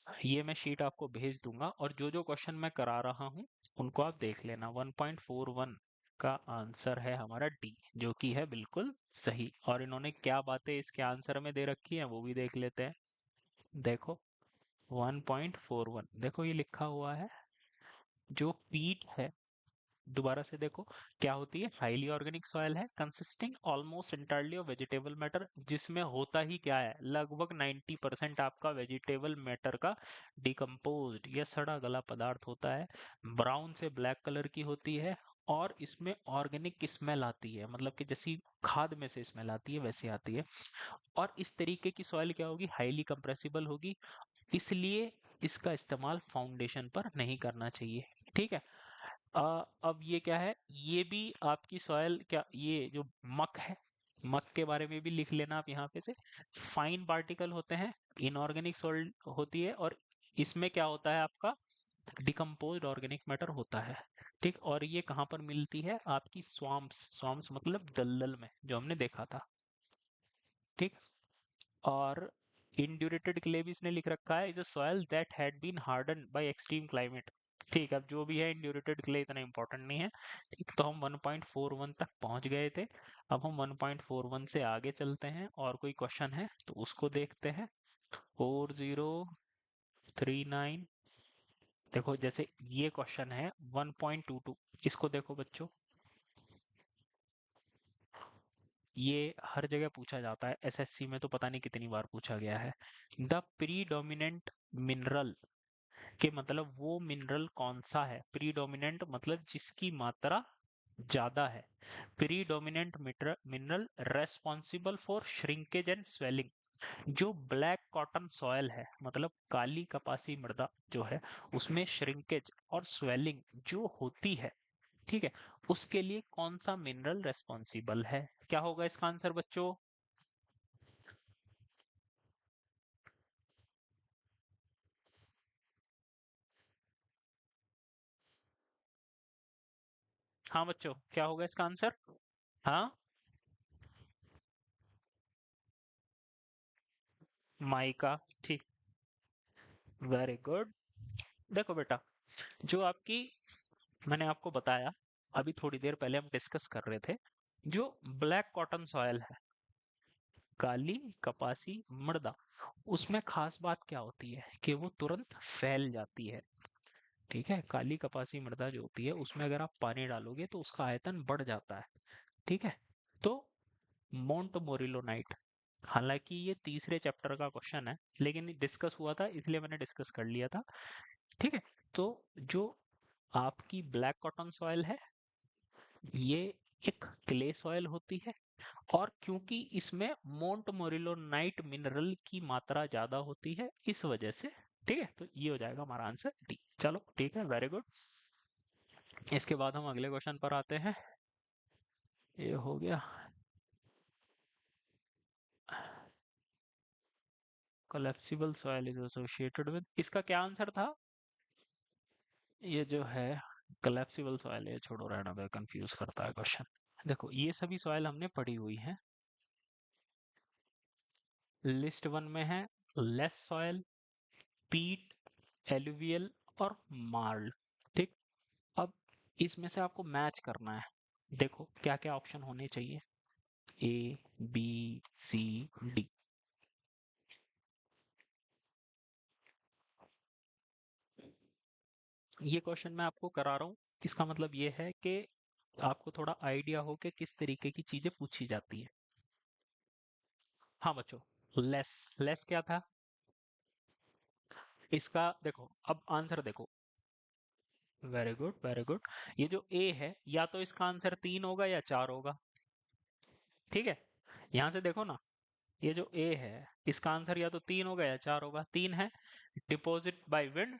ये मैं शीट आपको भेज दूंगा, और जो जो क्वेश्चन मैं करा रहा हूँ उनको आप देख लेना। 1.41 का आंसर है हमारा डी, जो कि है बिल्कुल सही। और इन्होंने क्या बातें इसके आंसर में दे रखी हैं वो भी देख लेते हैं। देखो 1.41, देखो ये लिखा हुआ है, जो पीट है, दोबारा से देखो, क्या होती है? हाईली ऑर्गेनिक सॉइल है, consisting almost entirely of vegetable matter, जिसमें होता ही क्या है? लगभग 90% आपका वेजिटेबल मैटर का डिकम्पोज्ड या सड़ा गला पदार्थ होता है। ब्राउन से ब्लैक कलर की होती है, और इसमें ऑर्गेनिक स्मेल आती है, मतलब कि जैसी खाद में से स्मेल आती है वैसी आती है। और इस तरीके की सॉइल क्या होगी, हाईली कंप्रेसिबल होगी, इसलिए इसका इस्तेमाल फाउंडेशन पर नहीं करना चाहिए। ठीक है। अब ये क्या है, ये भी आपकी सॉयल, क्या ये जो मक है, मक के बारे में भी लिख लेना आप यहाँ पे से। फाइन पार्टिकल होते हैं, इनऑर्गेनिक सॉइल होती है, और इसमें क्या होता है आपका, डिकम्पोज्ड ऑर्गेनिक मैटर होता है। ठीक, और ये कहाँ पर मिलती है, आपकी स्वाम्प्स, स्वाम्प्स मतलब दलदल में, जो हमने देखा था। ठीक। और इंड्यूरेटेड क्ले भी इसने लिख रखा है, is a soil that had been harden by extreme climate. ठीक है, अब जो भी है इंड्यूरेटेड क्ले इतना इंपॉर्टेंट नहीं है। ठीक, तो हम 1.41 तक पहुंच गए थे। अब हम 1.41 से आगे चलते हैं, और कोई क्वेश्चन है तो उसको देखते हैं। 4039, देखो जैसे ये क्वेश्चन है 1.22, इसको देखो बच्चों, ये हर जगह पूछा जाता है, एसएससी में तो पता नहीं कितनी बार पूछा गया है। द प्रीडोमिनेंट मिनरल, के मतलब वो मिनरल कौन सा है, प्रीडोमिनेंट मतलब जिसकी मात्रा ज्यादा है, predominant mineral responsible for shrinkage and swelling. जो ब्लैक कॉटन सॉयल है, मतलब काली कपासी मृदा जो है, उसमें श्रिंकेज और स्वेलिंग जो होती है, ठीक है, उसके लिए कौन सा मिनरल रेस्पॉन्सिबल है, क्या होगा इसका आंसर बच्चों। हाँ बच्चों, क्या होगा इसका आंसर। हाँ, माइका। ठीक, वेरी गुड। देखो बेटा, जो आपकी, मैंने आपको बताया, अभी थोड़ी देर पहले हम डिस्कस कर रहे थे, जो ब्लैक कॉटन सॉयल है, काली कपासी मृदा, उसमें खास बात क्या होती है कि वो तुरंत फैल जाती है। ठीक है, काली कपासी मृदा जो होती है उसमें अगर आप पानी डालोगे तो उसका आयतन बढ़ जाता है। ठीक है। तो मोंट मोरिलोनाइट, हालांकि ये तीसरे चैप्टर का क्वेश्चन है, लेकिन डिस्कस हुआ था इसलिए मैंने डिस्कस कर लिया था। ठीक है। तो जो आपकी ब्लैक कॉटन सॉइल है, ये एक क्ले सॉइल होती है, और क्योंकि इसमें मोंट मोरिलोनाइट मिनरल की मात्रा ज्यादा होती है, इस वजह से। ठीक है, तो ये हो जाएगा हमारा आंसर डी। चलो ठीक है, वेरी गुड। इसके बाद हम अगले क्वेश्चन पर आते हैं। ये हो गया, collapsible soil is associated with, इसका क्या आंसर था। ये जो है कोलैप्सिबल सॉइल है, छोड़ो रहना दो, कंफ्यूज करता है क्वेश्चन। देखो ये सभी सॉइल हमने पढ़ी हुई है। लिस्ट वन में है लेस सॉइल, पीट, एलुवियल और मार्ल। ठीक। अब इसमें से आपको मैच करना है। देखो क्या क्या ऑप्शन होने चाहिए, ए, बी, सी, डी। ये क्वेश्चन मैं आपको करा रहा हूँ, इसका मतलब ये है कि आपको थोड़ा आइडिया हो कि किस तरीके की चीजें पूछी जाती है। हाँ बच्चों, लेस, लेस क्या था इसका, देखो अब आंसर देखो। Very good, very good. ये जो ए है, या तो इसका आंसर 3 होगा या 4 होगा। ठीक है, यहां से देखो ना, ये जो ए है, इसका आंसर या तो 3 होगा या 4 होगा। 3 है, deposit by wind,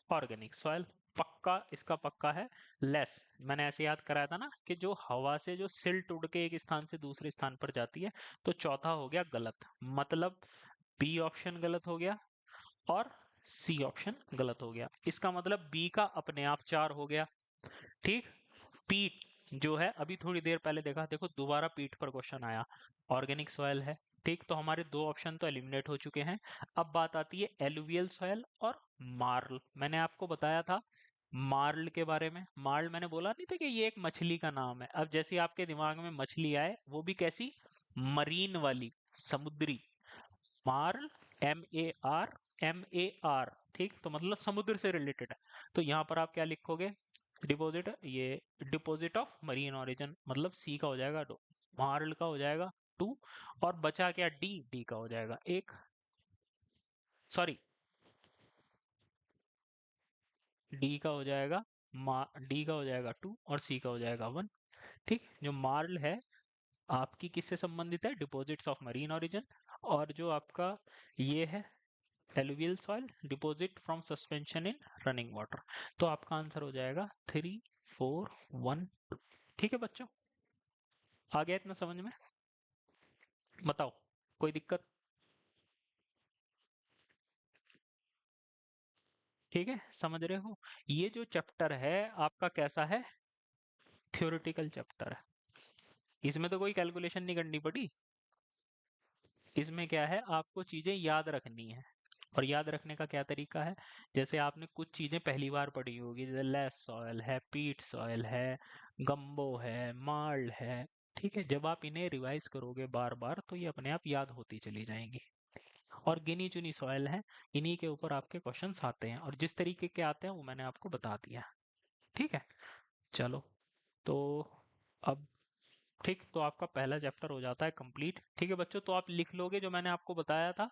organic soil, पक्का इसका पक्का है। लेस, मैंने ऐसे याद कराया था ना कि जो हवा से जो सिल्ट उड़ के एक स्थान से दूसरे स्थान पर जाती है, तो चौथा हो गया गलत, मतलब बी ऑप्शन गलत हो गया, और सी ऑप्शन गलत हो गया। इसका मतलब बी का अपने आप 4 हो गया। ठीक। पीट जो है, अभी थोड़ी देर पहले देखा, देखो दोबारा पीट पर क्वेश्चन आया, ऑर्गेनिक सॉइल है। ठीक, तो हमारे दो ऑप्शन तो एलिमिनेट हो चुके हैं। अब बात आती है एलुवियल सॉइल और मार्ल। मैंने आपको बताया था मार्ल के बारे में, मार्ल मैंने बोला नहीं था कि ये एक मछली का नाम है। अब जैसे आपके दिमाग में मछली आए, वो भी कैसी, मरीन वाली, समुद्री। मार्ल, MAR, ठीक, तो मतलब समुद्र से रिलेटेड है। तो यहाँ पर आप क्या लिखोगे, डिपॉजिट, ये डिपॉजिट ऑफ मरीन ओरिजिन, मतलब सी का हो जाएगा 2, मार्ल का हो जाएगा 2, और बचा क्या, डी, डी का हो जाएगा 1। सॉरी, डी का हो जाएगा डी का हो जाएगा 2 और सी का हो जाएगा 1। ठीक, जो मार्ल है आपकी किससे संबंधित है, डिपॉजिट्स ऑफ मरीन ओरिजिन। और जो आपका ये है alluvial soil, deposit from suspension in running water. तो आपका आंसर हो जाएगा 3, 4, 1। ठीक है बच्चों, आ गया इतना समझ में? बताओ, कोई दिक्कत? ठीक है, समझ रहे हो? ये जो चैप्टर है आपका कैसा है, थ्योरेटिकल चैप्टर है। इसमें तो कोई कैलकुलेशन नहीं करनी पड़ी। इसमें क्या है, आपको चीजें याद रखनी है। और याद रखने का क्या तरीका है, जैसे आपने कुछ चीजें पहली बार पढ़ी होगी, जैसे लेस सॉयल है, पीट सॉयल है, गम्बो है, मार्ल है। ठीक है, जब आप इन्हें रिवाइज करोगे बार बार तो ये अपने आप याद होती चली जाएंगी। और गिनी चुनी सॉयल है, इन्हीं के ऊपर आपके क्वेश्चंस आते हैं, और जिस तरीके के आते हैं वो मैंने आपको बता दिया। ठीक है, चलो। तो अब ठीक, तो आपका पहला चैप्टर हो जाता है कंप्लीट। ठीक है बच्चों, तो आप लिख लोगे जो मैंने आपको बताया था।